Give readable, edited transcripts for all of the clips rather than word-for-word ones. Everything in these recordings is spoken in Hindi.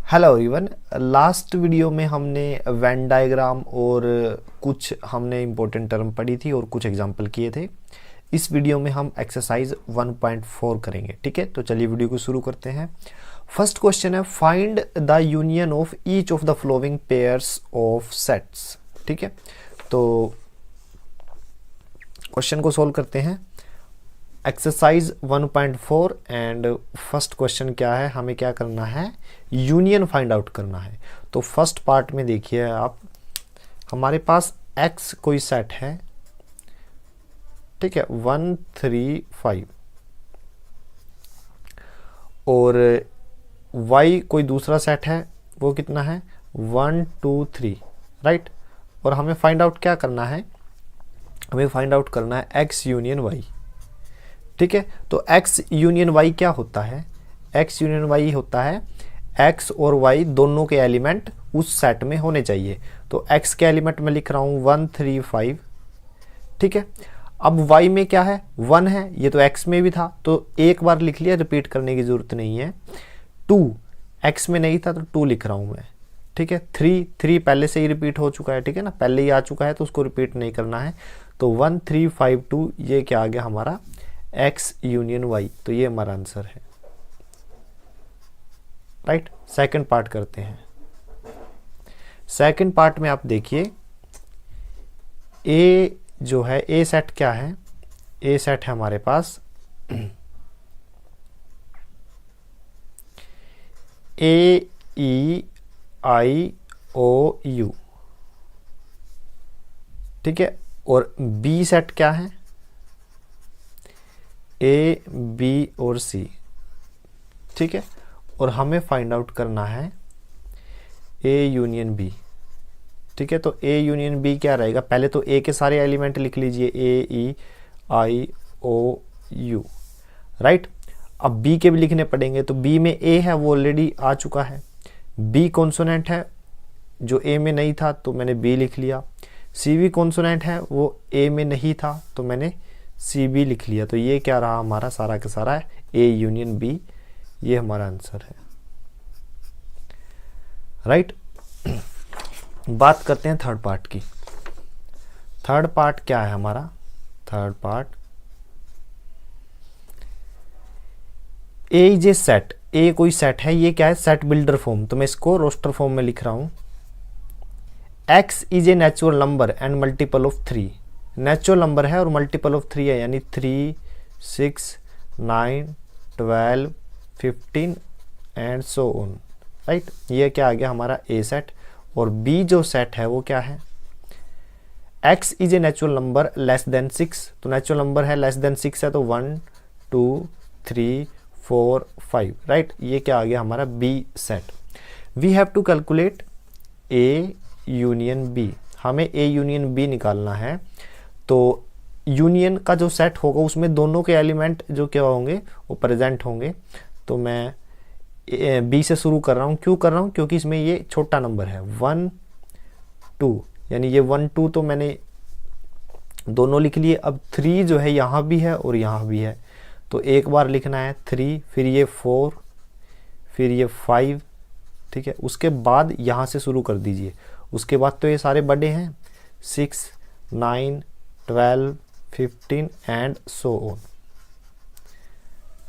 Hello everyone. लास्ट वीडियो में हमने वेन डायग्राम और कुछ हमने इम्पोर्टेंट टर्म पढ़ी थी और कुछ एग्जांपल किए थे। इस वीडियो में हम एक्सरसाइज 1.4 करेंगे। ठीक है, तो चलिए वीडियो को शुरू करते हैं। फर्स्ट क्वेश्चन है, find the union of each of the flowing pairs of sets. ठीक है, तो क्वेश्चन को सोल्व करते हैं। एक्सरसाइज 1.4 एंड फर्स्ट क्वेश्चन क्या है, हमें क्या करना है, यूनियन फाइंड आउट करना है। तो फर्स्ट पार्ट में देखिए आप, हमारे पास x कोई सेट है, ठीक है, 1 3 5, और y कोई दूसरा सेट है, वो कितना है 1 2 3, राइट। और हमें फाइंड आउट क्या करना है, हमें फाइंड आउट करना है x यूनियन y। ठीक है, तो x यूनियन y क्या होता है, x यूनियन y होता है x और y दोनों के एलिमेंट उस सेट में होने चाहिए। तो x के एलिमेंट में लिख रहा हूं 1 3 5, ठीक है। अब y में क्या है, 1 है, ये तो x में भी था, तो एक बार लिख लिया, रिपीट करने की जरूरत नहीं है। 2 x में नहीं था तो 2 लिख रहा हूं मैं, ठीक है। 3 पहले से ही रिपीट हो चुका है, ठीक है ना, पहले ही आ चुका है तो उसको रिपीट नहीं करना है। तो 1 3 5 2 ये क्या आ गया हमारा x यूनियन y, तो ये हमारा आंसर है, राइट। सेकंड पार्ट करते हैं। सेकंड पार्ट में आप देखिए, a जो है, a सेट क्या है, a सेट है हमारे पास a e i o u, ठीक है। और b सेट क्या है, a b और c, ठीक है। और हमें फाइंड आउट करना है a यूनियन b, ठीक है। तो a यूनियन b क्या रहेगा, पहले तो a के सारे एलिमेंट लिख लीजिए, a e i o u, right. अब b के भी लिखने पड़ेंगे, तो b में a है वो ऑलरेडी आ चुका है, b कॉन्सोनेंट है जो a में नहीं था तो मैंने b लिख लिया, c भी कॉन्सोनेंट है वो a में नहीं था तो मैंने c भी लिख लिया। तो ये क्या रहा हमारा सारा का सारा a यूनियन b, ये हमारा आंसर है, राइट। बात करते हैं थर्ड पार्ट की। थर्ड पार्ट क्या है हमारा, third part A J set, A कोई सेट है, ये क्या है सेट बिल्डर फॉर्म, तो मैं इसको रोस्टर फॉर्म में लिख रहा हूं। x is a natural number and multiple of 3, natural number है और मल्टीपल ऑफ 3 है, यानी 3 6 9 12 15 एंड सो ऑन, राइट। ये क्या आ गया हमारा ए सेट। और बी जो सेट है वो क्या है, x is a natural number less than 6, तो नेचुरल नंबर है लेस देन 6 है, तो 1 2 3 4 5, राइट। ये क्या आ गया हमारा B set. We have to calculate A union B, हमें ए यूनियन बी निकालना है। तो यूनियन का जो सेट होगा उसमें दोनों के एलिमेंट जो क्या होंगे वो प्रेजेंट होंगे। तो मैं बी से शुरू कर रहा हूँ, क्यों कर रहा हूँ, क्योंकि इसमें ये छोटा नंबर है 1 2, यानी ये 1 2 तो मैंने दोनों लिख लिए। अब 3 जो है यहाँ भी है और यहाँ भी है, तो एक बार लिखना है 3, फिर ये 4, फिर ये 5, ठीक है। उसके बाद यहाँ से शुरू कर दीजिए, उसके बाद तो ये सारे बड़े हैं 6 9 12 15 एंड सो ऑन,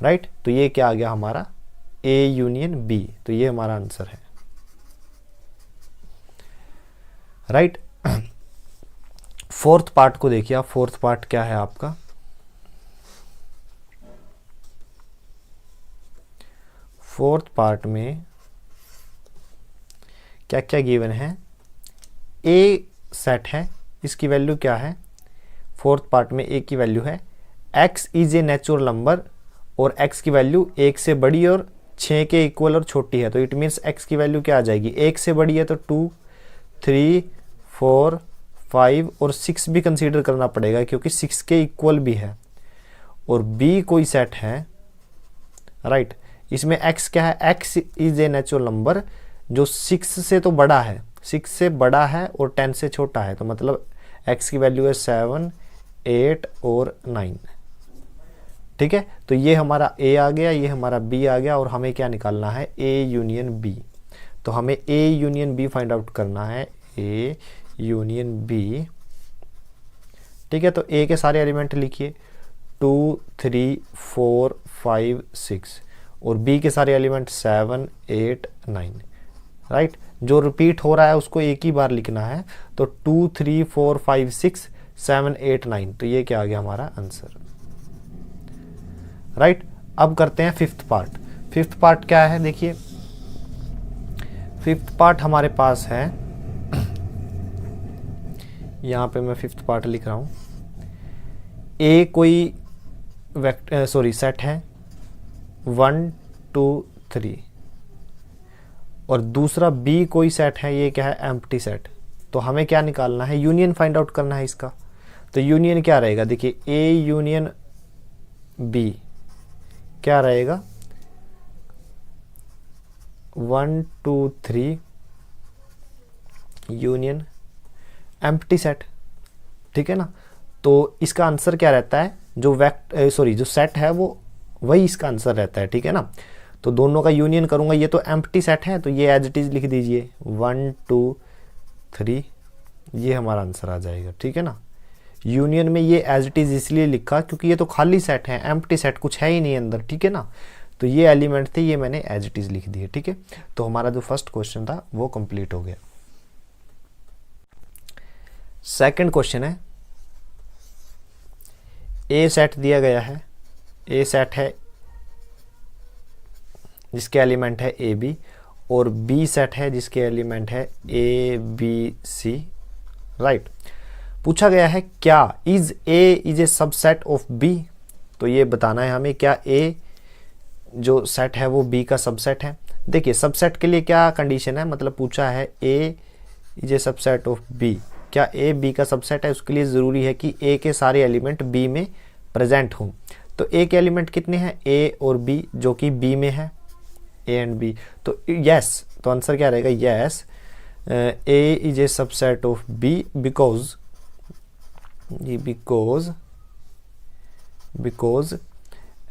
राइट। तो ये क्या आ गया हमारा A यूनियन B, तो ये हमारा आंसर है, राइट। फोर्थ पार्ट को देखिए आप, फोर्थ पार्ट क्या है आपका, फोर्थ पार्ट में क्या क्या गिवन है, A सेट है, इसकी वैल्यू क्या है, फोर्थ पार्ट में A की वैल्यू है x is a natural number, और x की वैल्यू 1 से बड़ी और 6 के इक्वल और छोटी है, तो इट मीन्स x की वैल्यू क्या आ जाएगी, 1 से बड़ी है तो 2 3 4 5 और 6 भी कंसीडर करना पड़ेगा क्योंकि 6 के इक्वल भी है। और b कोई सेट है, राइट। इसमें x क्या है, x is a natural number जो 6 से तो बड़ा है, 6 से बड़ा है और 10 से छोटा है, तो मतलब x की वैल्यू है 7 8 और 9, ठीक है। तो ये हमारा ए आ गया, ये हमारा बी आ गया, और हमें क्या निकालना है, ए यूनियन बी। तो हमें A union B find out करना है, ए यूनियन बी। ठीक है, तो ए के सारे एलिमेंट लिखिए 2 3 4 5 6 और बी के सारे एलिमेंट 7 8 9। राइट, जो रिपीट हो रहा है उसको एक ही बार लिखना है, तो 2 3 4 5 6 7 8 9, तो ये क्या आ गया हमारा आंसर। राइट, अब करते हैं फिफ्थ पार्ट। फिफ्थ पार्ट क्या है, देखिए फिफ्थ पार्ट हमारे पास है, यहाँ पे मैं फिफ्थ पार्ट लिख रहा हूँ। ए कोई सेट है 1 2 3 और दूसरा बी कोई सेट है, ये क्या है एम्प्टी सेट। तो हमें क्या निकालना है, यूनियन फाइंड आउट करना है इसका। तो यूनियन क्या रहेगा, देखिए ए यूनियन बी क्या रहेगा 1 2 3 यूनियन एम्प्टी सेट। ठीक है ना, तो इसका आंसर क्या रहता है, जो सेट है वो वही इसका आंसर रहता है। ठीक है ना, तो दोनों का यूनियन करूंगा, ये तो एम्प्टी सेट है तो ये एज इट इज लिख दीजिए 1 2 3, ये हमारा आंसर आ जाएगा। ठीक है ना, यूनियन में ये एज इट इज इसलिए लिखा क्योंकि ये तो खाली सेट है, एम्प्टी सेट, कुछ है ही नहीं अंदर। ठीक है ना, तो ये एलिमेंट थे, ये मैंने एज इट इज लिख दिए। ठीक है, तो हमारा जो फर्स्ट क्वेश्चन था वो कंप्लीट हो गया। सेकंड क्वेश्चन है, ए सेट दिया गया है, ए सेट है जिसके एलिमेंट है ए बी, और बी सेट है जिसके एलिमेंट है ए बी सी। राइट, पूछा गया है क्या is A subset of B. तो ये बताना है हमें क्या ए जो सेट है वो बी का सबसेट है। देखिए सबसेट के लिए क्या कंडीशन है, मतलब पूछा है A is A subset of B, क्या ए बी का सबसेट है। उसके लिए ज़रूरी है कि ए के सारे एलिमेंट बी में प्रेजेंट हों। तो ए के एलिमेंट कितने हैं, ए और बी, जो कि बी में है, ए एंड बी। तो यस, तो आंसर क्या रहेगा, yes A is A subset of B because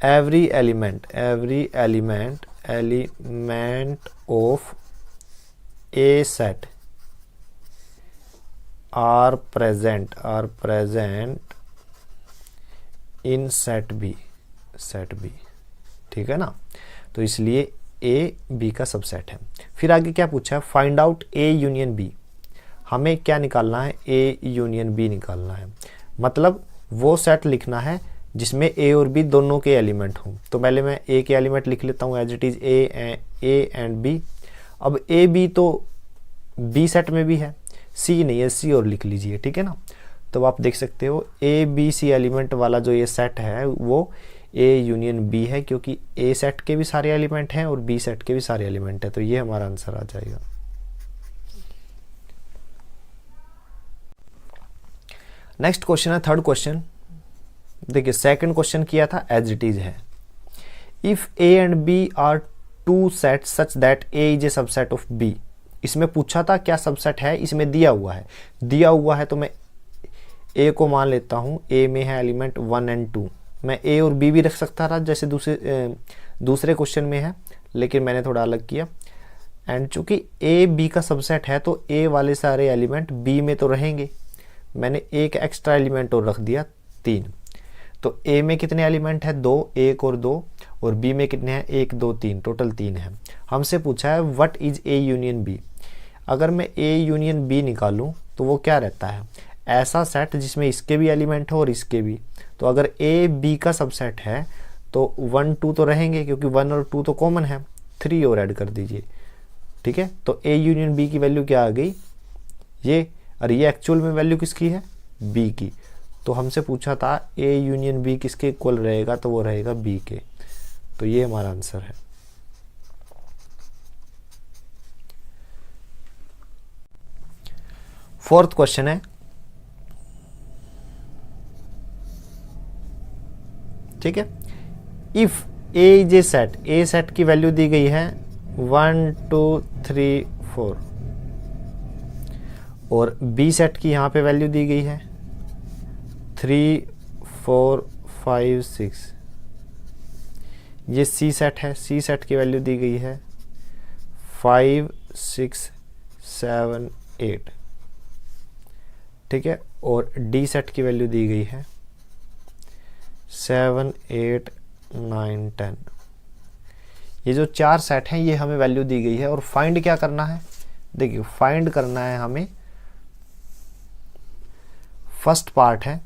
every element of a set are present in set B। ठीक है ना, तो इसलिए ए बी का सबसेट है। फिर आगे क्या पूछा है, find out A union B. हमें क्या निकालना है, ए यूनियन बी निकालना है, मतलब वो सेट लिखना है जिसमें ए और बी दोनों के एलिमेंट हों। तो पहले मैं ए के एलिमेंट लिख लेता हूँ as it is A and B. अब ए बी तो बी सेट में भी है, सी नहीं है, सी और लिख लीजिए। ठीक है ना, तो आप देख सकते हो ए बी सी एलिमेंट वाला जो ये सेट है वो ए यूनियन बी है, क्योंकि ए सेट के भी सारे एलिमेंट हैं और बी सेट के भी सारे एलिमेंट हैं। तो ये हमारा आंसर आ जाएगा। नेक्स्ट क्वेश्चन है थर्ड क्वेश्चन। देखिए सेकंड क्वेश्चन किया था एज इट इज है, if A and B are two set such that A is A subset of B. इसमें पूछा था क्या सबसेट है, इसमें दिया हुआ है तो मैं ए को मान लेता हूँ, ए में है एलिमेंट 1 एंड 2। मैं ए और बी भी रख सकता था जैसे दूसरे क्वेश्चन में है, लेकिन मैंने थोड़ा अलग किया। एंड चूंकि ए बी का सबसेट है तो ए वाले सारे एलिमेंट बी में तो रहेंगे, मैंने एक एक्स्ट्रा एलिमेंट और रख दिया 3। तो ए में कितने एलिमेंट है, 2, 1 और 2, और बी में कितने हैं, 1 2 3, टोटल 3 है। हमसे पूछा है what is A union B. अगर मैं ए यूनियन बी निकालूं तो वो क्या रहता है, ऐसा सेट जिसमें इसके भी एलिमेंट हो और इसके भी। तो अगर ए बी का सबसेट है तो 1 2 तो रहेंगे, क्योंकि 1 और 2 तो कॉमन है, 3 और ऐड कर दीजिए। ठीक है, तो ए यूनियन बी की वैल्यू क्या आ गई, ये, और ये एक्चुअल में वैल्यू किसकी है, बी की। तो हमसे पूछा था ए यूनियन बी किसके इक्वल रहेगा, तो वो रहेगा बी के। तो ये हमारा आंसर है। फोर्थ क्वेश्चन है, ठीक है, if A is A set, A set की वैल्यू दी गई है 1 2 3 4 और बी सेट की यहाँ पे वैल्यू दी गई है 3 4 5 6। ये सी सेट है, सी सेट की वैल्यू दी गई है 5 6 7 8, ठीक है, और डी सेट की वैल्यू दी गई है 7 8 9 10। ये जो 4 सेट हैं ये हमें वैल्यू दी गई है, और फाइंड क्या करना है, देखिए फाइंड करना है हमें, फर्स्ट पार्ट है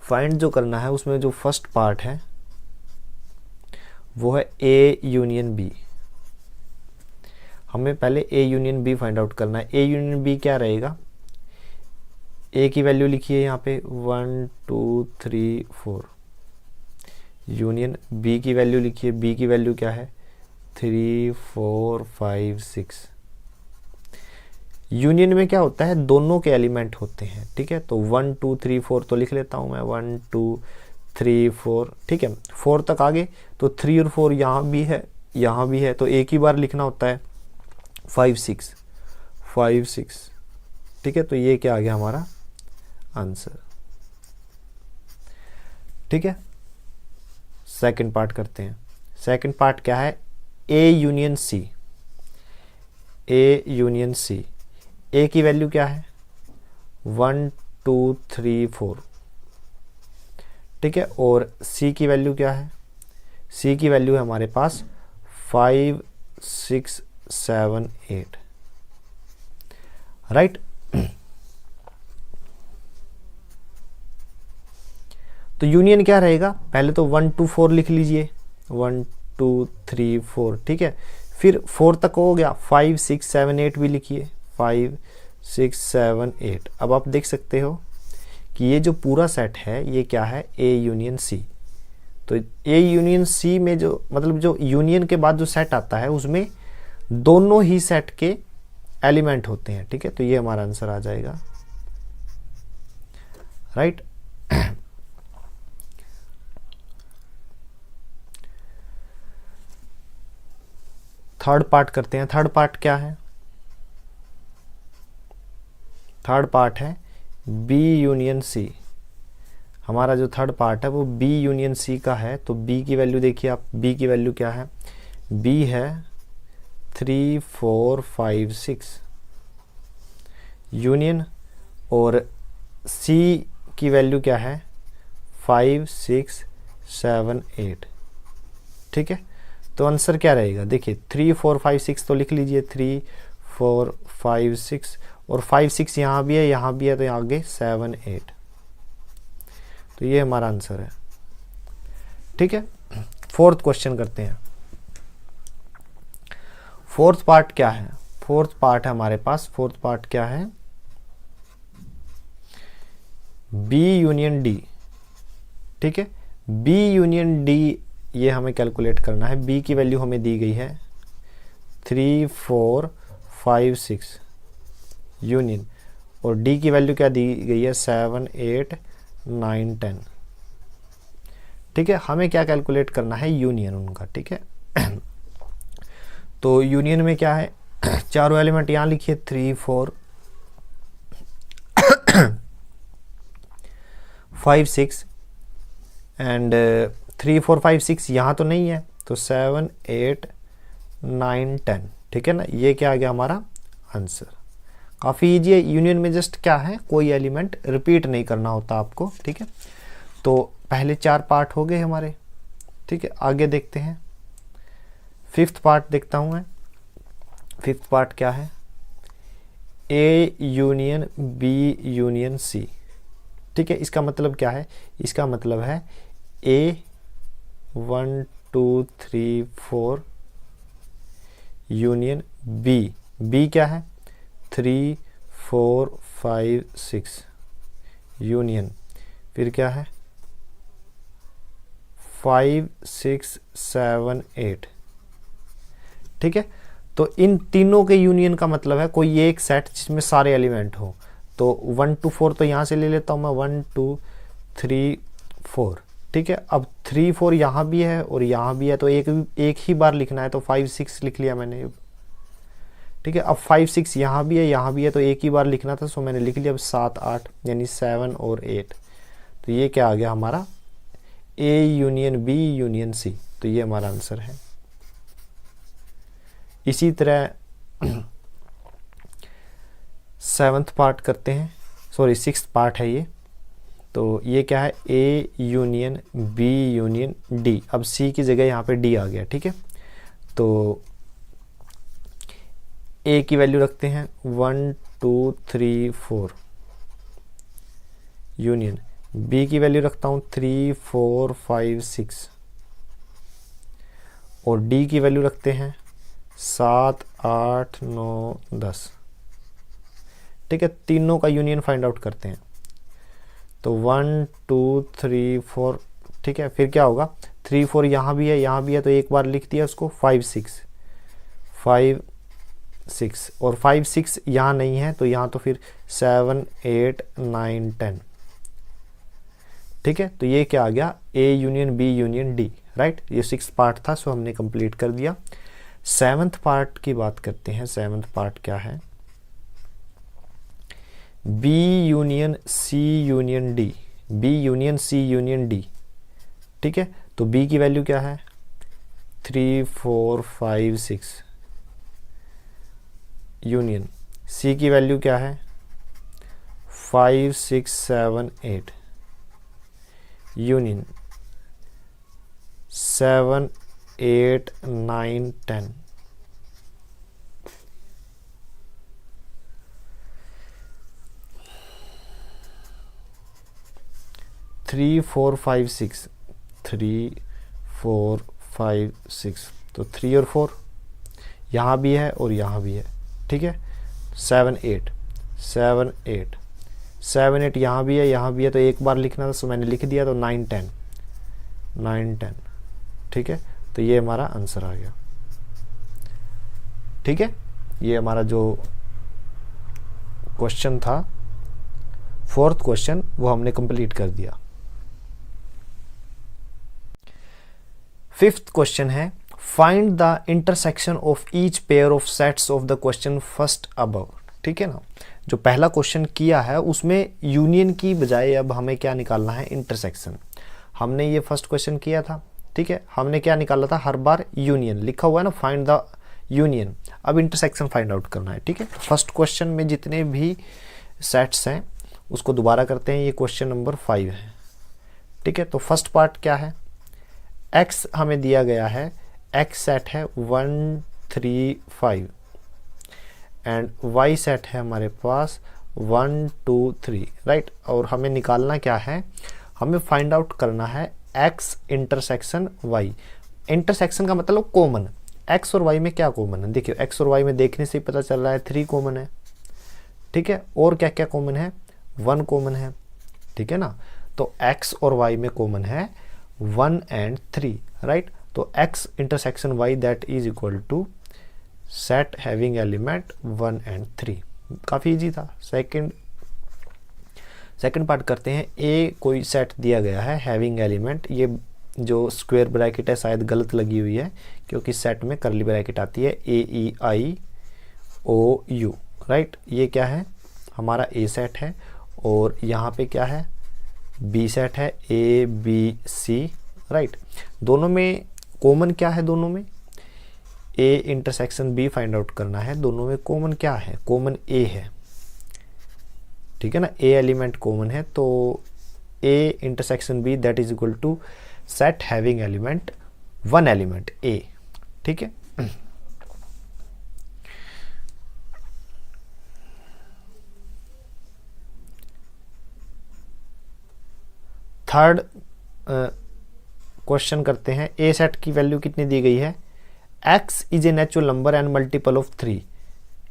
फाइंड जो करना है, उसमें जो फर्स्ट पार्ट है वो है ए यूनियन बी। हमें पहले A union B find out करना है। ए यूनियन बी क्या रहेगा, ए की वैल्यू लिखिए यहाँ पे 1 2 3 4, यूनियन बी की वैल्यू लिखिए, बी की वैल्यू क्या है 3 4 5 6। यूनियन में क्या होता है, दोनों के एलिमेंट होते हैं, ठीक है, तो 1 2 3 4 तो लिख लेता हूँ मैं, 1 2 3 4, ठीक है, 4 तक आगे तो 3 और 4 यहाँ भी है यहाँ भी है, तो एक ही बार लिखना होता है 5 6 5 6, ठीक है, तो ये क्या आ गया हमारा आंसर, ठीक है। सेकंड पार्ट करते हैं। सेकंड पार्ट क्या है, A union C. A union C, ए की वैल्यू क्या है 1 2 3 4, ठीक है, और सी की वैल्यू क्या है, सी की वैल्यू है हमारे पास 5 6 7 8, राइट। तो यूनियन क्या रहेगा, पहले तो 1 2 4 लिख लीजिए, 1 2 3 4, ठीक है, फिर 4 तक हो गया, 5 6 7 8 भी लिखिए, 5 6 7 8। अब आप देख सकते हो कि ये जो पूरा सेट है ये क्या है, ए यूनियन सी। तो ए यूनियन सी में जो मतलब जो यूनियन के बाद जो सेट आता है उसमें दोनों ही सेट के एलिमेंट होते हैं, ठीक है, तो ये हमारा आंसर आ जाएगा, राइट। थर्ड पार्ट करते हैं। थर्ड पार्ट क्या है, थर्ड पार्ट है बी यूनियन सी। हमारा जो थर्ड पार्ट है वो बी यूनियन सी का है। तो बी की वैल्यू देखिए आप, बी की वैल्यू क्या है, बी है 3 4 5 6 यूनियन, और सी की वैल्यू क्या है 5 6 7 8, ठीक है। तो आंसर क्या रहेगा, देखिए 3 4 5 6 तो लिख लीजिए, 3 4 5 6, और 5 6 यहाँ भी है तो यहाँ आगे 7 8, तो ये हमारा आंसर है, ठीक है। फोर्थ क्वेश्चन करते हैं। फोर्थ पार्ट क्या है, फोर्थ पार्ट है हमारे पास, फोर्थ पार्ट क्या है, बी यूनियन डी, ठीक है। बी यूनियन डी ये हमें कैलकुलेट करना है। बी की वैल्यू हमें दी गई है 3 4 5 6 यूनियन, और डी की वैल्यू क्या दी गई है 7 8 9 10, ठीक है। हमें क्या कैलकुलेट करना है, यूनियन उनका, ठीक है। तो यूनियन में क्या है, चारों एलिमेंट यहाँ लिखिए 3 4 5 6 एंड 3 4 5 6 यहाँ तो नहीं है, तो 7 8 9 10, ठीक है ना। ये क्या आ गया हमारा आंसर। काफ़ी ईजी है। यूनियन में जस्ट क्या है, कोई एलिमेंट रिपीट नहीं करना होता आपको, ठीक है। तो पहले 4 पार्ट हो गए हमारे, ठीक है। आगे देखते हैं, फिफ्थ पार्ट देखता हूँ मैं। फिफ्थ पार्ट क्या है, A union B union C, ठीक है। इसका मतलब क्या है, इसका मतलब है ए 1 2 3 4 यूनियन बी, बी क्या है 3 4 5 6 यूनियन, फिर क्या है 5 6 7 8, ठीक है। तो इन तीनों के यूनियन का मतलब है कोई एक सेट जिसमें सारे एलिमेंट हो। तो 1 2 4 तो यहाँ से ले लेता हूँ मैं, 1 2 3 4, ठीक है। अब 3 4 यहाँ भी है और यहाँ भी है, तो एक ही बार लिखना है, तो 5 6 लिख लिया मैंने, ठीक है। अब 5 6 यहाँ भी है तो एक ही बार लिखना था, सो मैंने लिख लिया। अब 7 8 यानी 7 और 8, तो ये क्या आ गया हमारा A union B union C, तो ये हमारा आंसर है, इसी तरह सेवन्थ पार्ट करते हैं, सॉरी सिक्स्थ पार्ट है ये। तो ये क्या है, A union B union D. अब सी की जगह यहाँ पे डी आ गया, ठीक है। तो ए की वैल्यू रखते हैं 1 2 3 4 यूनियन, बी की वैल्यू रखता हूँ 3 4 5 6 और डी की वैल्यू रखते हैं 7 8 9 10, ठीक है। तीनों का यूनियन फाइंड आउट करते हैं। तो 1 2 3 4, ठीक है। फिर क्या होगा, 3 4 यहाँ भी है, यहाँ भी है, तो एक बार लिख दिया उसको। 5 6 और 5 6 यहाँ नहीं है, तो यहाँ तो फिर 7 8 9 10, ठीक है। तो ये क्या आ गया, A union B union D, right. ये सिक्स पार्ट था, सो हमने कंप्लीट कर दिया। सेवन्थ पार्ट की बात करते हैं। सेवन्थ पार्ट क्या है, B union C union D, B union C union D, ठीक है। तो बी की वैल्यू क्या है, 3 4 5 6 यूनियन, सी की वैल्यू क्या है, 5 6 7 8 union, 7 8 9 10, three four five six, 3 4 5 6, तो 3 और 4 यहाँ भी है और यहाँ भी है, ठीक है। 7 8 यहाँ भी है, यहाँ भी है, तो एक बार लिखना था, सो मैंने लिख दिया। तो 9 10, ठीक है। तो ये हमारा आंसर आ गया, ठीक है। ये हमारा जो क्वेश्चन था, फोर्थ क्वेश्चन, वो हमने कंप्लीट कर दिया। फिफ्थ क्वेश्चन है, find the intersection of each pair of sets of the question first above, ठीक है ना। जो पहला क्वेश्चन किया है उसमें यूनियन की बजाय अब हमें क्या निकालना है, इंटरसेक्शन। हमने ये फर्स्ट क्वेश्चन किया था, ठीक है। हमने क्या निकाला था, हर बार यूनियन लिखा हुआ है ना, फाइंड द यूनियन। अब इंटरसेक्शन फाइंड आउट करना है, ठीक है। फर्स्ट क्वेश्चन में जितने भी सेट्स हैं उसको दोबारा करते हैं। ये क्वेश्चन नंबर 5 है, ठीक है। तो फर्स्ट पार्ट क्या है, x हमें दिया गया है, x सेट है 1 3 5 एंड y सेट है हमारे पास 1 2 3, राइट। और हमें निकालना क्या है, हमें फाइंड आउट करना है x इंटरसेक्शन y। इंटरसेक्शन का मतलब कॉमन, x और y में क्या कॉमन है। देखिए x और y में देखने से ही पता चल रहा है 3 कॉमन है, ठीक है। और क्या क्या कॉमन है, 1 कॉमन है, ठीक है ना। तो x और y में कॉमन है 1 and 3, राइट। तो x intersection y that is equal to set having element 1 and 3। काफ़ी इजी था। सेकंड पार्ट करते हैं। ए कोई सेट दिया गया है हैविंग एलिमेंट, ये जो स्क्वायर ब्रैकेट है शायद गलत लगी हुई है, क्योंकि सेट में करली ब्रैकेट आती है AEIOU, राइट। ये क्या है, हमारा ए सेट है और यहाँ पे क्या है, बी सेट है, ABC, राइट। दोनों में कॉमन क्या है, दोनों में A intersection B find out करना है। दोनों में कॉमन क्या है, कॉमन ए है, ठीक है ना। ए एलिमेंट कॉमन है, तो A intersection B that is equal to set having element 1 element A, ठीक है। थर्ड क्वेश्चन करते हैं। ए सेट की वैल्यू कितनी दी गई है, x is a natural number and multiple of 3,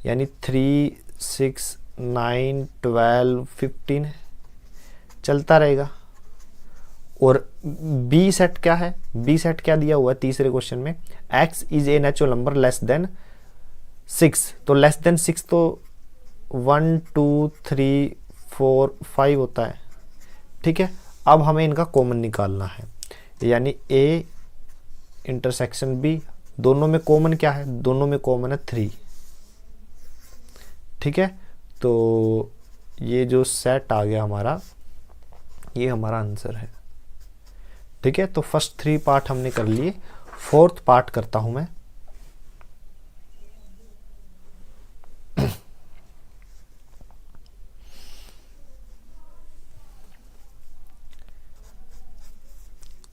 यानी 3 6 9 12 15 चलता रहेगा। और बी सेट क्या है, बी सेट क्या दिया हुआ है तीसरे क्वेश्चन में, x is a natural number less than 6। तो लेस देन 6 तो 1 2 3 4 5 होता है, ठीक है। अब हमें इनका कॉमन निकालना है, यानी a इंटरसेक्शन b, दोनों में कॉमन क्या है, दोनों में कॉमन है 3, ठीक है। तो ये जो सेट आ गया हमारा, ये हमारा आंसर है, ठीक है। तो फर्स्ट 3 पार्ट हमने कर लिए। फोर्थ पार्ट करता हूं मैं।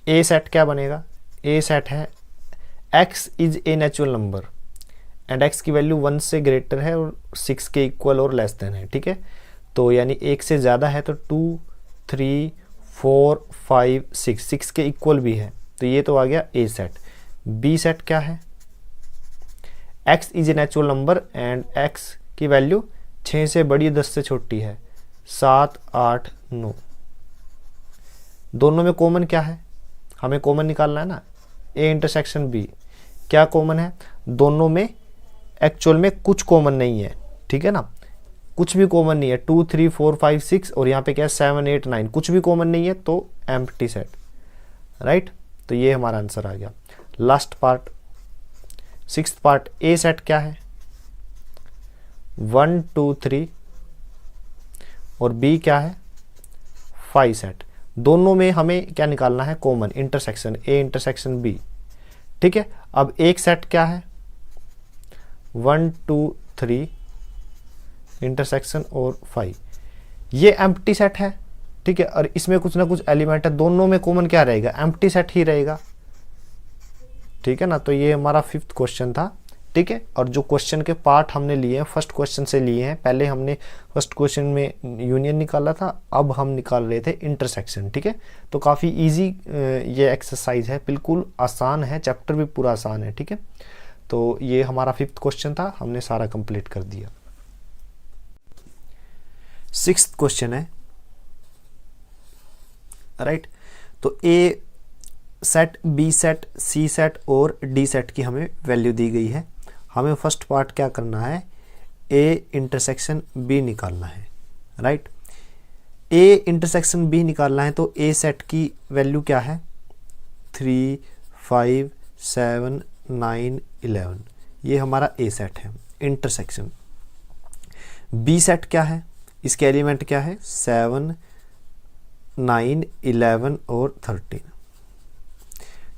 ए सेट क्या बनेगा, ए सेट है x is a natural number and x की वैल्यू 1 से ग्रेटर है और 6 के इक्वल और लेस देन है, ठीक है। तो यानी 1 से ज़्यादा है तो 2 3 4 5 6 के इक्वल भी है, तो ये तो आ गया ए सेट। बी सेट क्या है, x is a natural number and x की वैल्यू 6 से बड़ी 10 से छोटी है, 7 8 9। दोनों में कॉमन क्या है, हमें कॉमन निकालना है ना, ए इंटरसेक्शन बी। क्या कॉमन है दोनों में, एक्चुअल में कुछ कॉमन नहीं है, ठीक है ना, कुछ भी कॉमन नहीं है। 2 3 4 5 6 और यहाँ पे क्या है 7 8 9, कुछ भी कॉमन नहीं है, तो एम्प्टी सेट, राइट। तो ये हमारा आंसर आ गया। लास्ट पार्ट, सिक्स्थ पार्ट, ए सेट क्या है 1 2 3 और बी क्या है 5 सेट। दोनों में हमें क्या निकालना है, common, intersection, A intersection B, ठीक है। अब एक सेट क्या है 1 2 3 इंटरसेक्शन और 5, ये एम्प्टी सेट है, ठीक है। और इसमें कुछ ना कुछ एलिमेंट है, दोनों में कॉमन क्या रहेगा, एम्प्टी सेट ही रहेगा, ठीक है ना। तो ये हमारा 5th क्वेश्चन था, ठीक है। और जो क्वेश्चन के पार्ट हमने लिए हैं फर्स्ट क्वेश्चन से लिए हैं, पहले हमने फर्स्ट क्वेश्चन में यूनियन निकाला था, अब हम निकाल रहे थे इंटरसेक्शन, ठीक है। तो काफ़ी इजी ये एक्सरसाइज है, बिल्कुल आसान है, चैप्टर भी पूरा आसान है, ठीक है। तो ये हमारा 5th क्वेश्चन था, हमने सारा कंप्लीट कर दिया। 6th क्वेश्चन है, राइट। तो A set, B set, C set और डी सेट की हमें वैल्यू दी गई है। हमें फर्स्ट पार्ट क्या करना है, ए इंटरसेक्शन बी निकालना है, राइट। ए इंटरसेक्शन बी निकालना है तो ए सेट की वैल्यू क्या है 3 5 7 9 11, ये हमारा ए सेट है इंटरसेक्शन। बी सेट क्या है, इसके एलिमेंट क्या है 7 9 11 और 13,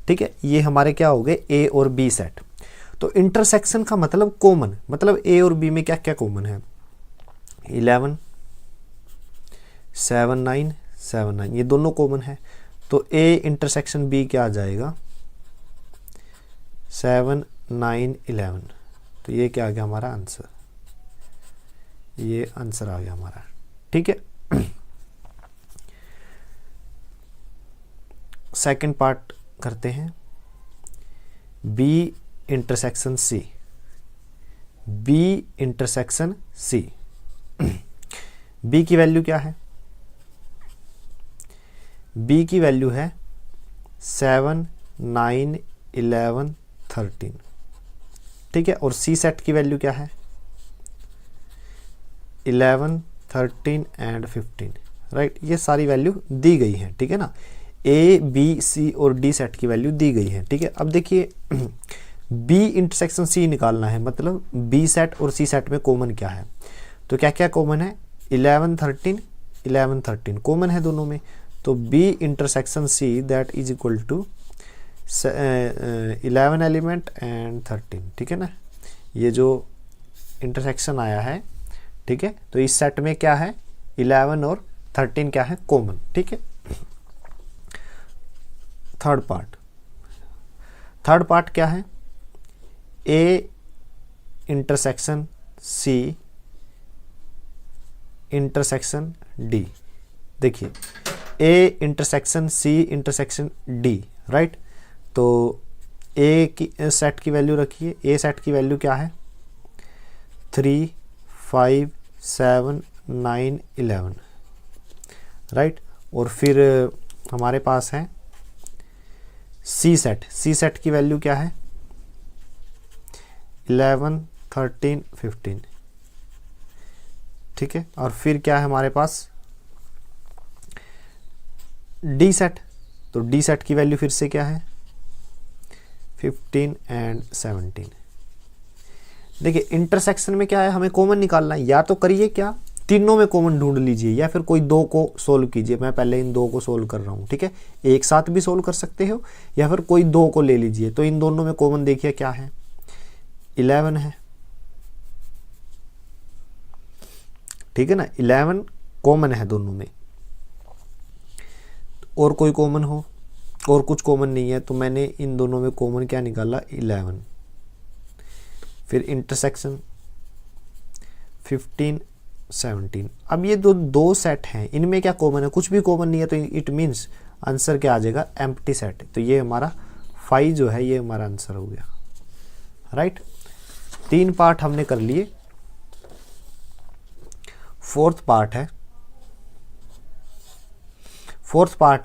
ठीक है। ये हमारे क्या हो गए ए और बी सेट। तो इंटरसेक्शन का मतलब कॉमन, मतलब ए और बी में क्या क्या कॉमन है 11 7 9 7 9, ये दोनों कॉमन है। तो ए इंटरसेक्शन बी क्या आ जाएगा 7 9 11, तो ये क्या आ गया हमारा आंसर, ये आंसर आ गया हमारा, ठीक है। सेकंड पार्ट करते हैं, B intersection C, B intersection C. B की वैल्यू क्या है, बी की वैल्यू है 7 9 11 13, ठीक है। और सी सेट की वैल्यू क्या है 11 13 एंड 15, राइट। ये सारी वैल्यू दी गई है, ठीक है ना। ए बी सी और डी सेट की वैल्यू दी गई है, ठीक है। अब देखिए बी इंटरसेक्शन सी निकालना है, मतलब बी सेट और सी सेट में कॉमन क्या है, तो क्या क्या कॉमन है 11 13 11 13 कॉमन है दोनों में। तो B intersection C that is equal to 11 element and 13, ठीक है ना। ये जो इंटरसेक्शन आया है, ठीक है, तो इस सेट में क्या है 11 और 13 क्या है कॉमन, ठीक है। थर्ड पार्ट क्या है, A intersection C intersection D. देखिए A intersection C intersection D, right. तो ए की सेट की वैल्यू रखिए, ए सेट की वैल्यू क्या है 3 5 7 9 11, राइट। और फिर हमारे पास है सी सेट की वैल्यू क्या है 11 13 15, ठीक है। और फिर क्या है हमारे पास डी सेट, तो डी सेट की वैल्यू फिर से क्या है 15 एंड 17। देखिए इंटरसेक्शन में क्या है, हमें कॉमन निकालना है, या तो करिए क्या तीनों में कॉमन ढूंढ लीजिए या फिर कोई दो को सोल्व कीजिए। मैं पहले इन दो को सोल्व कर रहा हूँ, ठीक है। एक साथ भी सोल्व कर सकते हो या फिर कोई दो को ले लीजिए। तो इन दोनों में कॉमन देखिए क्या है 11 है, ठीक है ना, 11 कॉमन है दोनों में। और कोई कॉमन हो और कुछ कॉमन नहीं है, तो मैंने इन दोनों में कॉमन क्या निकाला 11। फिर इंटरसेक्शन 15 17। अब ये दो सेट हैं, इनमें क्या कॉमन है, कुछ भी कॉमन नहीं है, तो इट मीन्स आंसर क्या आ जाएगा एम्प्टी सेट। तो ये हमारा 5 जो है ये हमारा आंसर हो गया, राइट। 3 पार्ट हमने कर लिए। फोर्थ पार्ट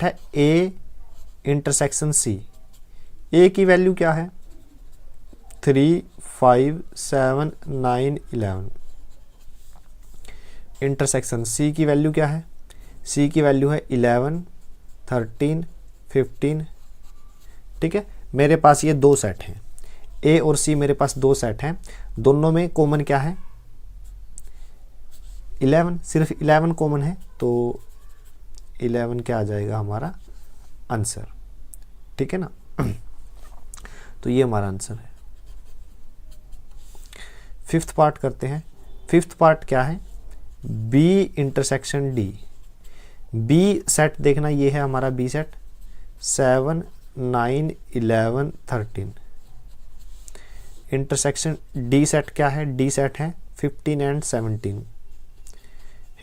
है ए इंटरसेक्शन सी। ए की वैल्यू क्या है 3 5 7 9 11। इंटरसेक्शन सी की वैल्यू क्या है, सी की वैल्यू है 11 13 15। ठीक है, मेरे पास ये 2 सेट हैं, ए और सी मेरे पास 2 सेट हैं, दोनों में कॉमन क्या है 11, सिर्फ 11 कॉमन है, तो 11 क्या आ जाएगा हमारा आंसर। ठीक है ना। तो ये हमारा आंसर है। फिफ्थ पार्ट करते हैं। फिफ्थ पार्ट क्या है B intersection D. B set देखना, ये है हमारा B set 7 9 11 13। Intersection D set क्या है, डी सेट है 15 एंड 17।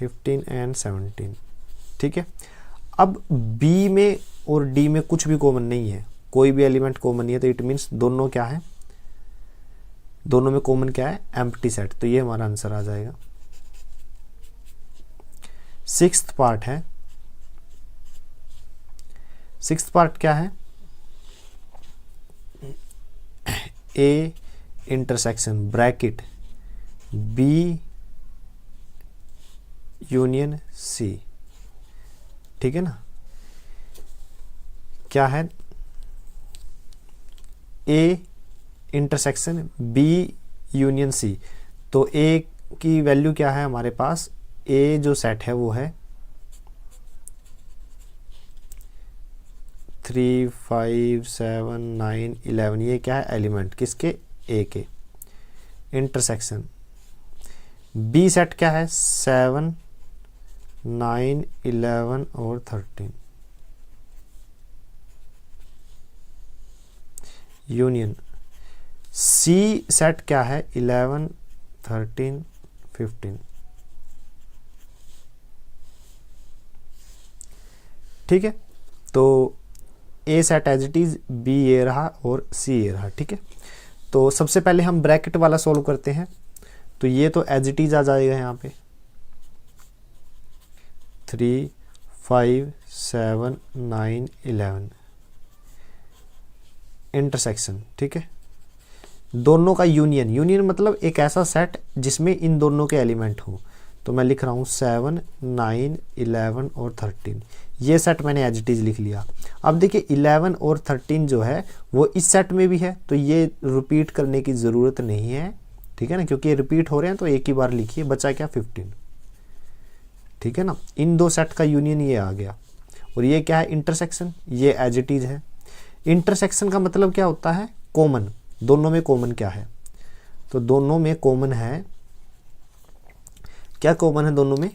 15 एंड 17। ठीक है, अब बी में और डी में कुछ भी कॉमन नहीं है, कोई भी एलिमेंट कॉमन नहीं है, तो इट मीन्स दोनों क्या है, दोनों में कॉमन क्या है एम्प्टी सेट। तो ये हमारा आंसर आ जाएगा। सिक्स्थ पार्ट है। सिक्स्थ पार्ट क्या है A intersection bracket B union C. ठीक है ना, क्या है A intersection B union C. तो ए की वैल्यू क्या है हमारे पास, ए जो सेट है वो है 3 5 7 9 11। ये क्या है एलिमेंट किसके, ए के। इंटरसेक्शन बी सेट क्या है 7 9 11 और 13। यूनियन सी सेट क्या है 11 13 15। ठीक है, तो A set as it is, B ये रहा और सी ये रहा। ठीक है, तो सबसे पहले हम ब्रैकेट वाला सॉल्व करते हैं। तो ये तो एज इट इज आ जाएगा यहाँ पे 3 5 7 9 11। इंटरसेक्शन, ठीक है, दोनों का यूनियन। यूनियन मतलब एक ऐसा सेट जिसमें इन दोनों के एलिमेंट हो। तो मैं लिख रहा हूँ 7 9 11 और 13। ये सेट मैंने एज इट इज लिख लिया। अब देखिए 11 और 13 जो है वो इस सेट में भी है, तो ये रिपीट करने की ज़रूरत नहीं है। ठीक है ना, क्योंकि ये रिपीट हो रहे हैं, तो एक ही बार लिखिए, बचा क्या 15। ठीक है ना, इन दो सेट का यूनियन ये आ गया। और ये क्या है इंटरसेक्शन, ये एज इट इज है। इंटरसेक्शन का मतलब क्या होता है कॉमन। दोनों में कॉमन क्या है, तो दोनों में कॉमन है, क्या कॉमन है दोनों में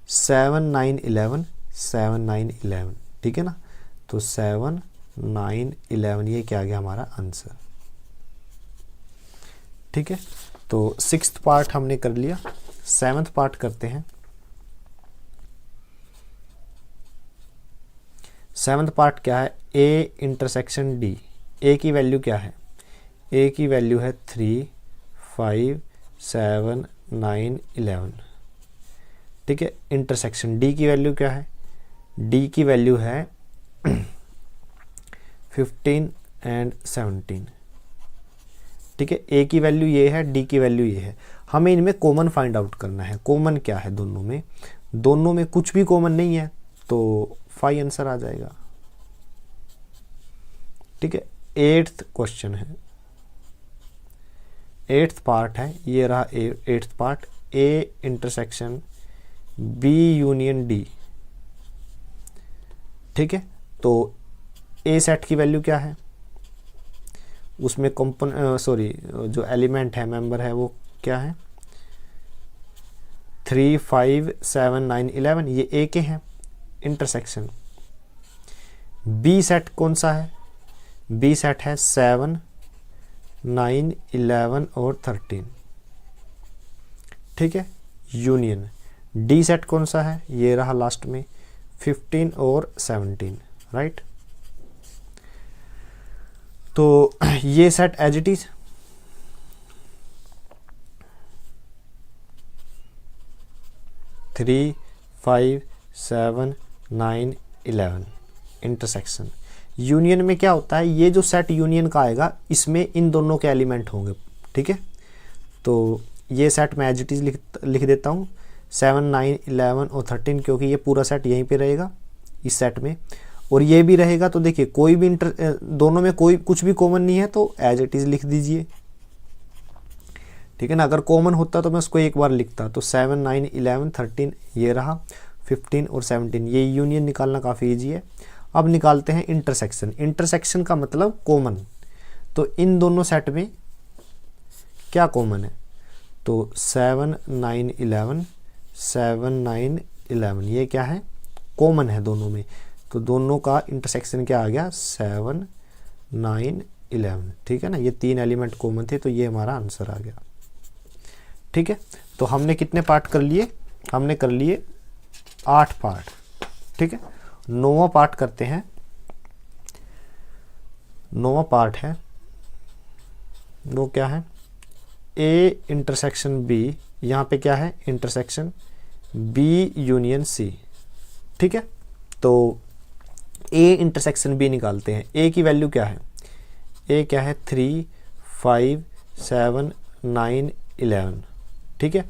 7 9 11 7 9 11। ठीक है ना, तो 7 9 11 ये क्या आ गया हमारा आंसर। ठीक है, तो सिक्स्थ पार्ट हमने कर लिया। सेवंथ पार्ट करते हैं। सेवंथ पार्ट क्या है ए इंटरसेक्शन डी। ए की वैल्यू क्या है, ए की वैल्यू है 3 5 7 9 11। ठीक है, इंटरसेक्शन डी की वैल्यू क्या है, डी की वैल्यू है 15 एंड 17। ठीक है, ए की वैल्यू ये है, डी की वैल्यू ये है। हमें इनमें कॉमन फाइंड आउट करना है। कॉमन क्या है दोनों में, दोनों में कुछ भी कॉमन नहीं है, तो 5 आंसर आ जाएगा। ठीक है, एट्थ क्वेश्चन है, एट्थ पार्ट है, ये रहा eighth part. A intersection B union D. ठीक है, तो ए सेट की वैल्यू क्या है, उसमें जो एलिमेंट है मेंबर है वो क्या है 3 5 7 9 11। ये ए के हैं। इंटरसेक्शन बी सेट कौन सा है, बी सेट है 7, 9, 11 और 13, ठीक है, यूनियन। डी सेट कौन सा है, ये रहा लास्ट में 15 और 17, राइट। तो ये set as it is, three, 5, 7, 9, 11 intersection. Union में क्या होता है, ये जो सेट यूनियन का आएगा इसमें इन दोनों के एलिमेंट होंगे, ठीक है। तो ये सेट मैं एज इट इज लिख देता हूँ 7, 9, 11 और 13, क्योंकि ये पूरा सेट यहीं पे रहेगा इस सेट में, और ये भी रहेगा। तो देखिए कोई भी दोनों में कोई कुछ भी कॉमन नहीं है तो एज इट इज लिख दीजिए, ठीक है ना। अगर कॉमन होता तो मैं उसको एक बार लिखता, तो 7, 9, 11, 13 ये रहा, 15 और 17 ये यूनियन निकालना काफ़ी ईजी है। अब निकालते हैं इंटरसेक्शन। इंटरसेक्शन का मतलब कॉमन, तो इन दोनों सेट में क्या कॉमन है, तो 7, 9, 11, 7, 9, 11 ये क्या है, कॉमन है दोनों में। तो दोनों का इंटरसेक्शन क्या आ गया, 7, 9, 11, ठीक है ना। ये तीन एलिमेंट कॉमन थे, तो ये हमारा आंसर आ गया, ठीक है। तो हमने कितने पार्ट कर लिए, हमने कर लिए 8 पार्ट, ठीक है। 9वां पार्ट करते हैं। 9वां पार्ट है वो क्या है, ए इंटरसेक्शन बी, यहाँ पे क्या है, इंटरसेक्शन बी यूनियन सी, ठीक है। तो ए इंटरसेक्शन बी निकालते हैं। ए की वैल्यू क्या है, ए क्या है 3, 5, 7, 9, 11, ठीक है।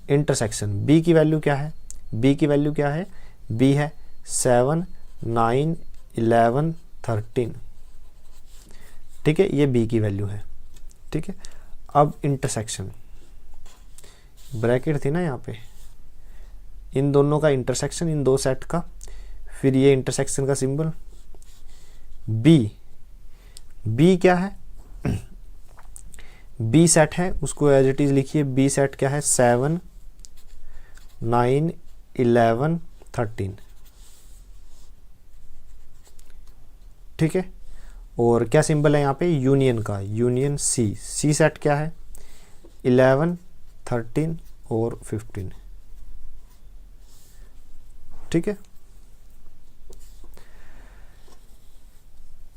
इंटरसेक्शन बी की वैल्यू क्या है, बी की वैल्यू क्या है, बी है 7, 9, 11, 13, ठीक है, ये बी की वैल्यू है, ठीक है। अब इंटरसेक्शन, ब्रैकेट थी ना यहाँ पे, इन दोनों का इंटरसेक्शन, इन दो सेट का, फिर ये इंटरसेक्शन का सिंबल बी। बी क्या है, बी सेट है, उसको एज इट इज लिखिए। बी सेट क्या है, 7, 9, 11, 13, ठीक है। और क्या सिंबल है यहाँ पे, यूनियन का, यूनियन सी। सी सेट क्या है, 11, 13 और 15, ठीक है।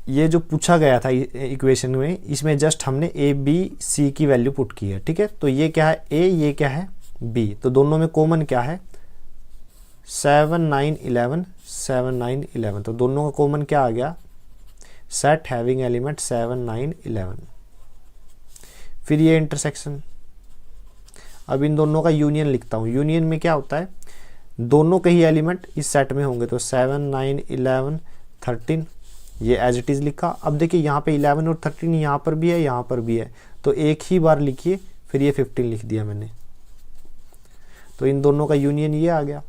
ये जो पूछा गया था इक्वेशन में, इसमें जस्ट हमने ए बी सी की वैल्यू पुट की है, ठीक है। तो ये क्या है ए, ये क्या है बी, तो दोनों में कॉमन क्या है, 7, 9, 11, 7, 9, 11, तो दोनों का कॉमन क्या आ गया, सेट हैविंग एलिमेंट 7, 9, 11। फिर ये इंटरसेक्शन, अब इन दोनों का यूनियन लिखता हूँ। यूनियन में क्या होता है, दोनों के ही एलिमेंट इस सेट में होंगे, तो 7, 9, 11, 13 ये एज इट इज़ लिखा। अब देखिए यहाँ पे 11 और 13 यहाँ पर भी है, यहाँ पर भी है, तो एक ही बार लिखिए, फिर ये 15 लिख दिया मैंने। तो इन दोनों का यूनियन ये आ गया,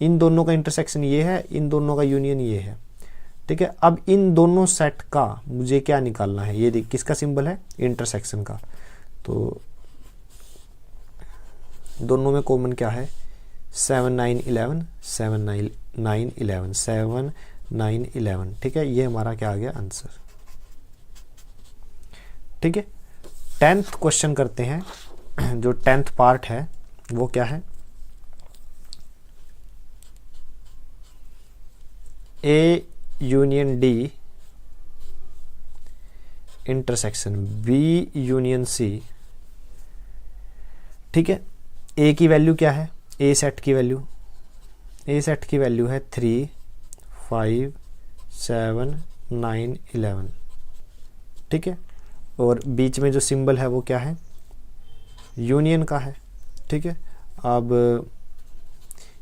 इन दोनों का इंटरसेक्शन ये है, इन दोनों का यूनियन ये है, ठीक है। अब इन दोनों सेट का मुझे क्या निकालना है, ये देख किसका सिंबल है, इंटरसेक्शन का। तो दोनों में कॉमन क्या है, 7, 9, 11, 7, 9, 11, 7, 9, 11, ठीक है। ये हमारा क्या आ गया, आंसर, ठीक है। 10th क्वेश्चन करते हैं। जो 10th पार्ट है वो क्या है, A union D intersection B union C, ठीक है। ए की वैल्यू क्या है, ए सेट की वैल्यू, ए सेट की वैल्यू है 3, 5, 7, 9, 11, ठीक है। और बीच में जो सिंबल है वो क्या है, यूनियन का है, ठीक है। अब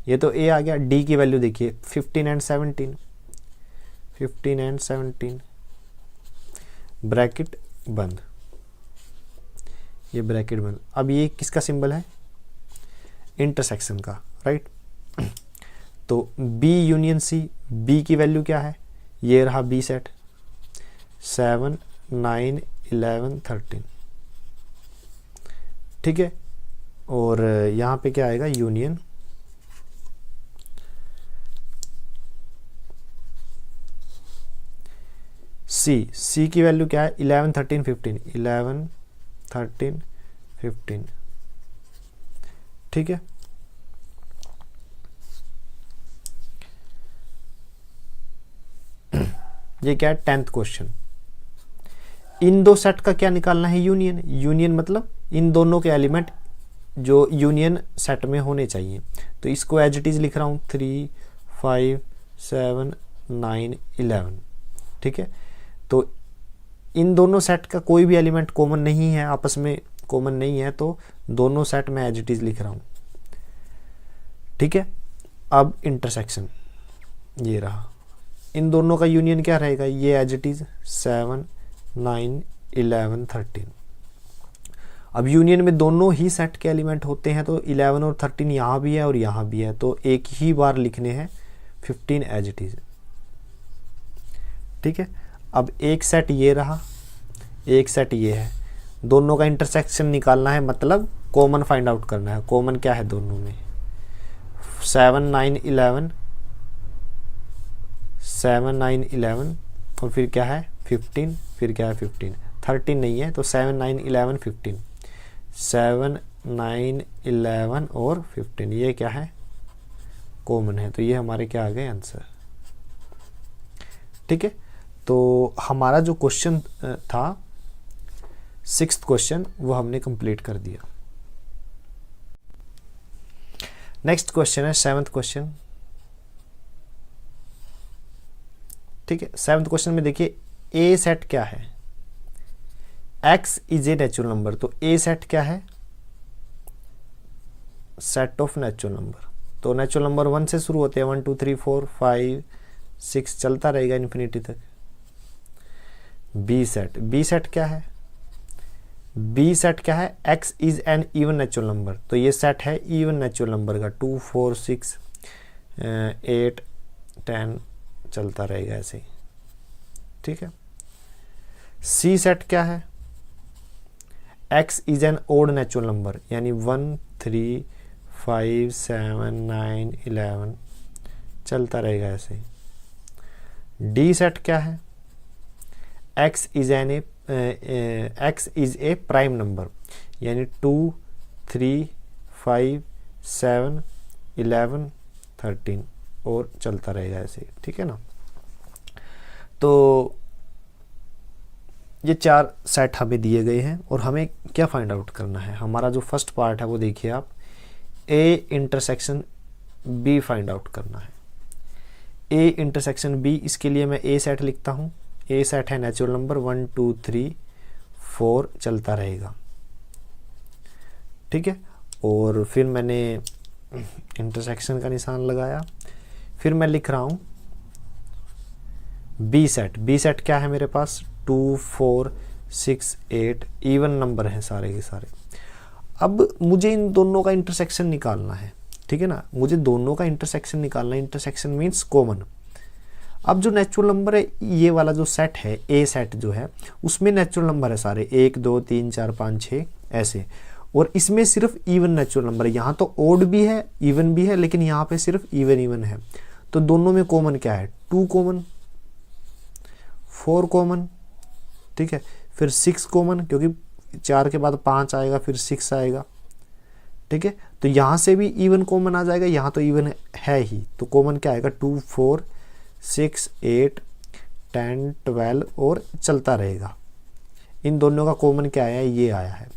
ये तो ए आ गया। डी की वैल्यू देखिए 15 एंड 17, 15 एंड 17, ब्रैकेट बंद, ये ब्रैकेट बंद। अब ये किसका सिंबल है, इंटरसेक्शन का, राइट। तो बी यूनियन सी, बी की वैल्यू क्या है, ये रहा बी सेट 7, 9, 11, 13, ठीक है। और यहाँ पे क्या आएगा, यूनियन सी की वैल्यू क्या है 11 13 15, 11 13 15, ठीक है। ये क्या है 10th क्वेश्चन। इन दो सेट का क्या निकालना है यूनियन। यूनियन मतलब इन दोनों के एलिमेंट जो यूनियन सेट में होने चाहिए। तो इसको एज इट इज लिख रहा हूँ 3 5 7 9 11, ठीक है। तो इन दोनों सेट का कोई भी एलिमेंट कॉमन नहीं है, आपस में कॉमन नहीं है, तो दोनों सेट में एज इट इज लिख रहा हूँ, ठीक है। अब इंटरसेक्शन ये रहा, इन दोनों का यूनियन क्या रहेगा, ये एज इट इज 7 9 11 13। अब यूनियन में दोनों ही सेट के एलिमेंट होते हैं, तो 11 और 13 यहाँ भी है और यहाँ भी है, तो एक ही बार लिखने हैं 15 एज इट इज, ठीक है। अब एक सेट ये रहा, एक सेट ये है, दोनों का इंटरसेक्शन निकालना है, मतलब कॉमन फाइंड आउट करना है। कॉमन क्या है दोनों में, 7 9 11, 7 9 11 और फिर क्या है 15, फिर क्या है 15, 13 नहीं है, तो 7 9 11 15, 7 9 11 और 15, ये क्या है कॉमन है, तो ये हमारे क्या आ गए आंसर, ठीक है। तो हमारा जो क्वेश्चन था 6th क्वेश्चन वो हमने कंप्लीट कर दिया। नेक्स्ट क्वेश्चन है 7th क्वेश्चन, ठीक है। 7th क्वेश्चन में देखिए ए सेट क्या है, x is a natural number. तो ए सेट क्या है, सेट ऑफ नेचुरल नंबर। तो नेचुरल नंबर 1 से शुरू होते हैं, 1 2 3 4 5 6 चलता रहेगा इन्फिनिटी तक। बी सेट, बी सेट क्या है, बी सेट क्या है, x is N even natural number. तो ये सेट है इवन नेचुरल नंबर का, 2 4 6 8 10 चलता रहेगा ऐसे ही, ठीक है। सी सेट क्या है, x is an odd natural number, यानी 1 3 5 7 9 11 चलता रहेगा ऐसे ही। डी सेट क्या है, x is a prime number, यानी 2 3 5 7 11 13 और चलता रहेगा ऐसे ही, ठीक है ना। तो ये 4 सेट हमें दिए गए हैं और हमें क्या फाइंड आउट करना है। हमारा जो फर्स्ट पार्ट है वो देखिए आप, A intersection B find out करना है। ए इंटरसेक्शन बी, इसके लिए मैं ए सेट लिखता हूँ। ए सेट है नेचुरल नंबर 1 2 3 4 चलता रहेगा, ठीक है। और फिर मैंने इंटरसेक्शन का निशान लगाया, फिर मैं लिख रहा हूँ बी सेट। बी सेट क्या है मेरे पास, 2 4 6 8 इवन नंबर हैं सारे के सारे। अब मुझे इन दोनों का इंटरसेक्शन निकालना है, ठीक है ना, मुझे दोनों का इंटरसेक्शन निकालना है। Intersection means common. अब जो नेचुरल नंबर है, ये वाला जो सेट है ए सेट जो है, उसमें नेचुरल नंबर है सारे 1 2 3 4 5 6 ऐसे, और इसमें सिर्फ इवन नेचुरल नंबर है। यहाँ तो ओड भी है इवन भी है, लेकिन यहाँ पे सिर्फ इवन इवन है। तो दोनों में कॉमन क्या है, 2 कॉमन, 4 कॉमन, ठीक है, फिर 6 कॉमन, क्योंकि 4 के बाद 5 आएगा फिर 6 आएगा, ठीक है। तो यहाँ से भी इवन कॉमन आ जाएगा, यहाँ तो इवन है ही, तो कॉमन क्या आएगा 2 4 6 8 10 12 और चलता रहेगा। इन दोनों का कॉमन क्या आया है, ये आया है।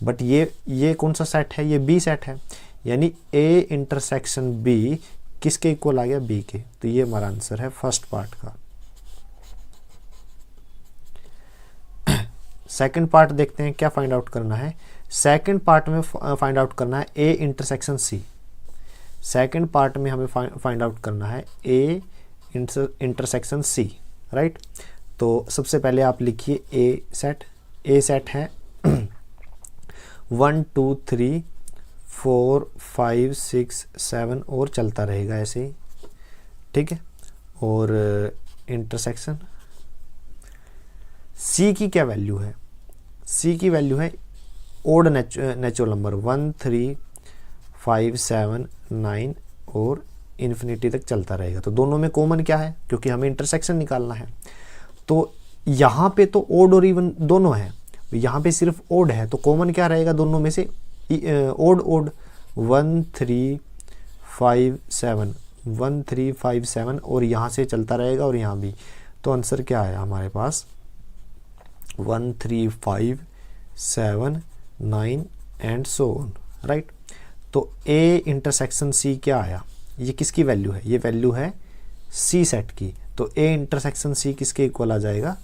बट ये कौन सा सेट है, ये बी सेट है, यानी ए इंटरसेक्शन बी किसके इक्वल आ गया, बी के। तो ये हमारा आंसर है फर्स्ट पार्ट का। सेकंड पार्ट देखते हैं क्या फाइंड आउट करना है। सेकंड पार्ट में फाइंड आउट करना है A intersection C. Second part में हमें फाइंड आउट करना है ए इंटरसेक्शन सी, राइट। तो सबसे पहले आप लिखिए ए सेट। ए सेट है 1 2 3 4 5 6 7 और चलता रहेगा ऐसे ही, ठीक है। और इंटरसेक्शन सी की क्या वैल्यू है, सी की वैल्यू है ओड नेचुरल नंबर 1 3 5 7 9 और इन्फिनिटी तक चलता रहेगा। तो दोनों में कॉमन क्या है, क्योंकि हमें इंटरसेक्शन निकालना है। तो यहाँ पे तो ओड और इवन दोनों है, यहाँ पे सिर्फ ओड है, तो कॉमन क्या रहेगा दोनों में से? ओड ओड 1 3 5 7 1 3 5 7 और यहाँ से चलता रहेगा और यहाँ भी। तो आंसर क्या आया हमारे पास? 1 3 5 7 9 एंड सो ऑन, राइट। तो ए इंटरसेक्शन सी क्या आया? ये किसकी वैल्यू है? ये वैल्यू है सी सेट की। तो ए इंटरसेक्शन सी किसके इक्वल आ जाएगा?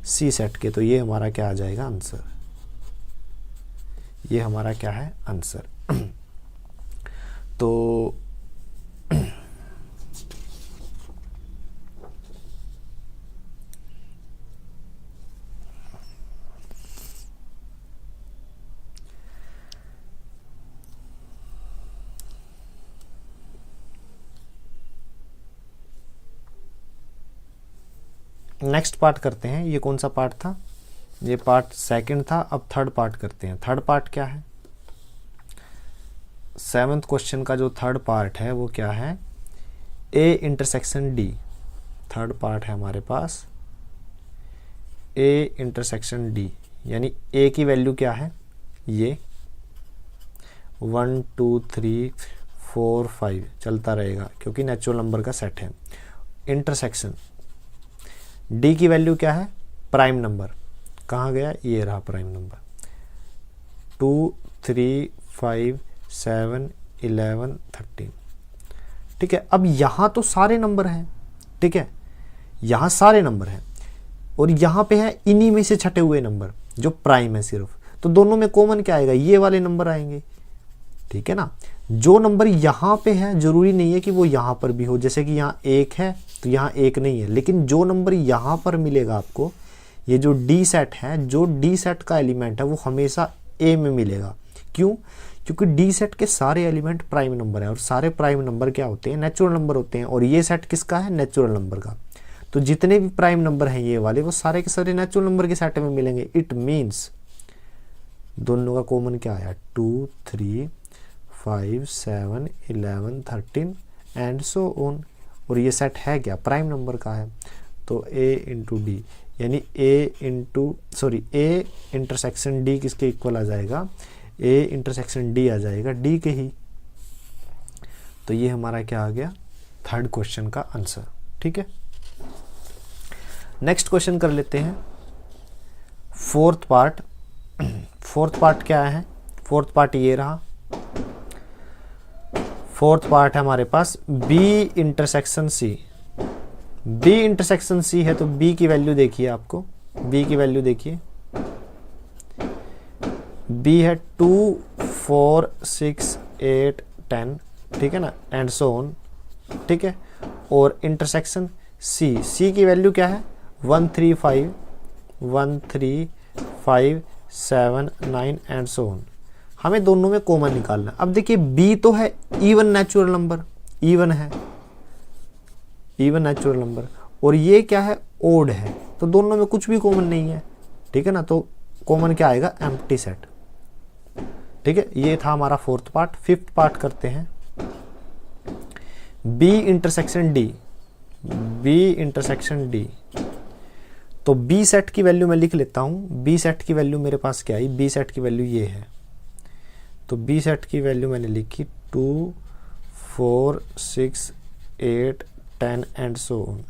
सी सेट के। तो ये हमारा क्या आ जाएगा? आंसर। ये हमारा क्या है? आंसर। तो नेक्स्ट पार्ट करते हैं। ये कौन सा पार्ट था? ये पार्ट सेकंड था। अब थर्ड पार्ट करते हैं। थर्ड पार्ट क्या है? 7th क्वेश्चन का जो थर्ड पार्ट है वो क्या है? A intersection D. Third part है हमारे पास ए इंटरसेक्शन डी, यानी ए की वैल्यू क्या है? ये 1 2 3 4 5 चलता रहेगा क्योंकि नेचुरल नंबर का सेट है। इंटरसेक्शन डी की वैल्यू क्या है? Prime number. कहाँ गया? ये रहा प्राइम नंबर। 2 3 5 7 11 13। ठीक है। अब यहाँ तो सारे नंबर हैं, ठीक है, यहाँ सारे नंबर हैं और यहाँ पे है इन्हीं में से छटे हुए नंबर जो प्राइम है सिर्फ। तो दोनों में कॉमन क्या आएगा? ये वाले नंबर आएंगे, ठीक है ना। जो नंबर यहाँ पे है जरूरी नहीं है कि वो यहाँ पर भी हो। जैसे कि यहाँ 1 है तो यहाँ 1 नहीं है, लेकिन जो नंबर यहाँ पर मिलेगा आपको, ये जो डी सेट है, जो डी सेट का एलिमेंट है वो हमेशा ए में मिलेगा। क्यों? क्योंकि डी सेट के सारे एलिमेंट प्राइम नंबर है और सारे प्राइम नंबर क्या होते हैं? नेचुरल नंबर होते हैं। और ये सेट किसका है? नेचुरल नंबर का। तो जितने भी प्राइम नंबर हैं ये वाले, वो सारे के सारे नेचुरल नंबर के सेट में मिलेंगे। इट मीन्स दोनों का कॉमन क्या आया? 2 3 5 7 11 13 एंड सो ऑन। और ये सेट है क्या? प्राइम नंबर का है। तो ए इंटू डी, यानी ए इंटरसेक्शन डी किसके इक्वल आ जाएगा? ए इंटरसेक्शन डी आ जाएगा, डी के ही। तो ये हमारा क्या आ गया? थर्ड क्वेश्चन का आंसर। ठीक है। नेक्स्ट क्वेश्चन कर लेते हैं फोर्थ पार्ट। फोर्थ पार्ट क्या है? फोर्थ पार्ट ये रहा। फोर्थ पार्ट है हमारे पास B intersection C. B intersection C है तो बी की वैल्यू देखिए, आपको बी की वैल्यू देखिए। बी है 2 4 6 8 10, ठीक है ना, एंड सो ऑन, ठीक है। और इंटरसेक्शन सी, सी की वैल्यू क्या है? 1 3 5 1 3 5 7 9 एंड सो ऑन। हमें दोनों में कॉमन निकालना है। अब देखिए बी तो है इवन नेचुरल नंबर, इवन है, इवन नेचुरल नंबर, और ये क्या है? ओड है। तो दोनों में कुछ भी कॉमन नहीं है, ठीक है ना। तो कॉमन क्या आएगा? Empty set. ठीक है। ये था हमारा फोर्थ पार्ट। फिफ्थ पार्ट करते हैं B intersection D. B intersection D, तो बी सेट की वैल्यू मैं लिख लेता हूं। बी सेट की वैल्यू मेरे पास क्या आई? बी सेट की वैल्यू ये है। तो बी सेट की वैल्यू मैंने लिखी 2 4 6 8 10 एंड सो ऑन,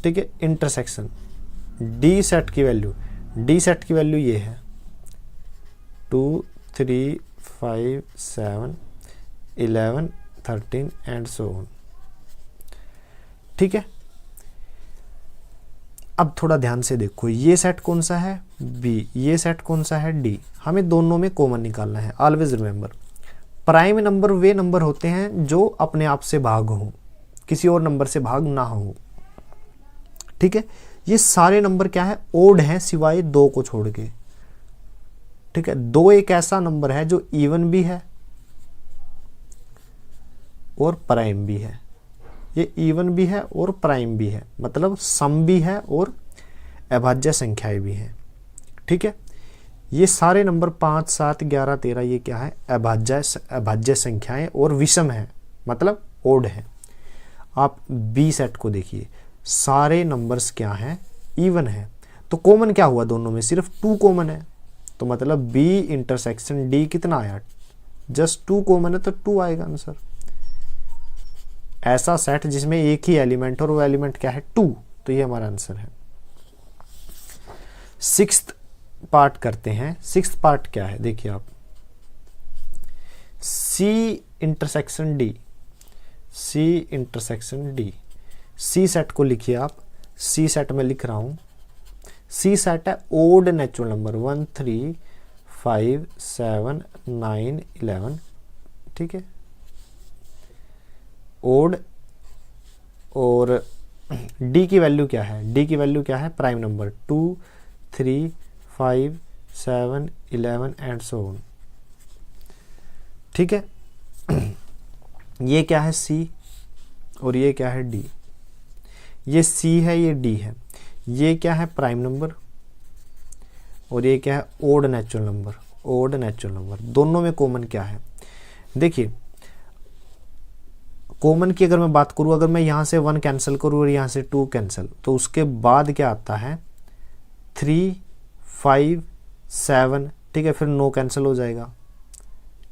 ठीक है। इंटरसेक्शन डी सेट की वैल्यू, डी सेट की वैल्यू ये है 2 3 5 7 11 13 एंड सो ऑन, ठीक है। अब थोड़ा ध्यान से देखो, ये सेट कौन सा है? बी। ये सेट कौन सा है? डी। हमें दोनों में कॉमन निकालना है। ऑलवेज रिमेंबर, प्राइम नंबर वे नंबर होते हैं जो अपने आप से भाग हो, किसी और नंबर से भाग ना हो, ठीक है। ये सारे नंबर क्या है? ओड हैं सिवाय 2 को छोड़ के, ठीक है। 2 एक ऐसा नंबर है जो इवन भी है और प्राइम भी है। ये इवन भी है और प्राइम भी है, मतलब सम भी है और अभाज्य संख्याएं भी हैं, ठीक है। ये सारे नंबर 5 7 11 13 ये क्या है? अभाज्य संख्याएं और विषम है, मतलब ओड है। आप बी सेट को देखिए, सारे नंबर्स क्या हैं, इवन है। तो कॉमन क्या हुआ दोनों में, सिर्फ 2 कॉमन है, तो मतलब B इंटरसेक्शन D कितना आया, जस्ट 2 कॉमन है तो 2 आएगा आंसर। ऐसा सेट जिसमें एक ही एलिमेंट और वो एलिमेंट क्या है 2, तो ये हमारा आंसर है। 6th पार्ट करते हैं। 6th पार्ट क्या है देखिए आप, C intersection D, C intersection D, C set को लिखिए आप। C सेट में लिख रहा हूं, C सेट है ओड नेचुरल नंबर 1 3 5 7 9 11, ठीक है, ओड। और D की वैल्यू क्या है, D की वैल्यू क्या है, prime number 2 3 5 7 11 and so on, ठीक है। ये क्या है C और ये क्या है D, ये C है ये D है, ये क्या है प्राइम नंबर और ये क्या है odd natural number, odd natural number. दोनों में कॉमन क्या है, देखिए कॉमन की अगर मैं बात करूं, अगर मैं यहां से 1 कैंसिल करूं और यहां से 2 कैंसिल, तो उसके बाद क्या आता है 3 5 7, ठीक है, फिर 9 कैंसिल हो जाएगा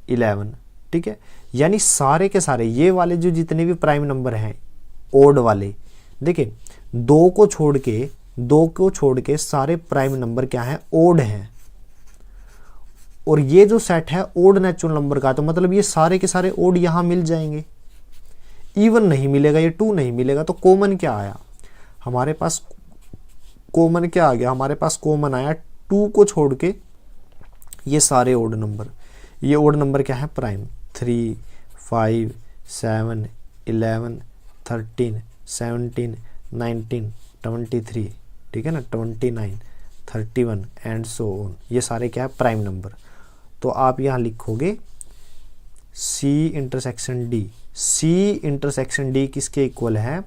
11, ठीक है। यानी सारे के सारे ये वाले जो जितने भी प्राइम नंबर हैं ओड वाले, देखिए 2 को छोड़ के सारे प्राइम नंबर क्या हैं, ओड हैं। और ये जो सेट है ओड नेचुरल नंबर का, तो मतलब ये सारे के सारे ओड यहां मिल जाएंगे, इवन नहीं मिलेगा, ये 2 नहीं मिलेगा। तो कॉमन क्या आया हमारे पास, कॉमन क्या आ गया हमारे पास, कॉमन आया 2 को छोड़ के ये सारे ओड नंबर। ये ओड नंबर क्या है, प्राइम 3 5 7 11 13 17 19 23, ठीक है ना, 29 31 एंड सो ऑन, ये सारे क्या है प्राइम नंबर। तो आप यहाँ लिखोगे C intersection D, C intersection D किसके इक्वल है,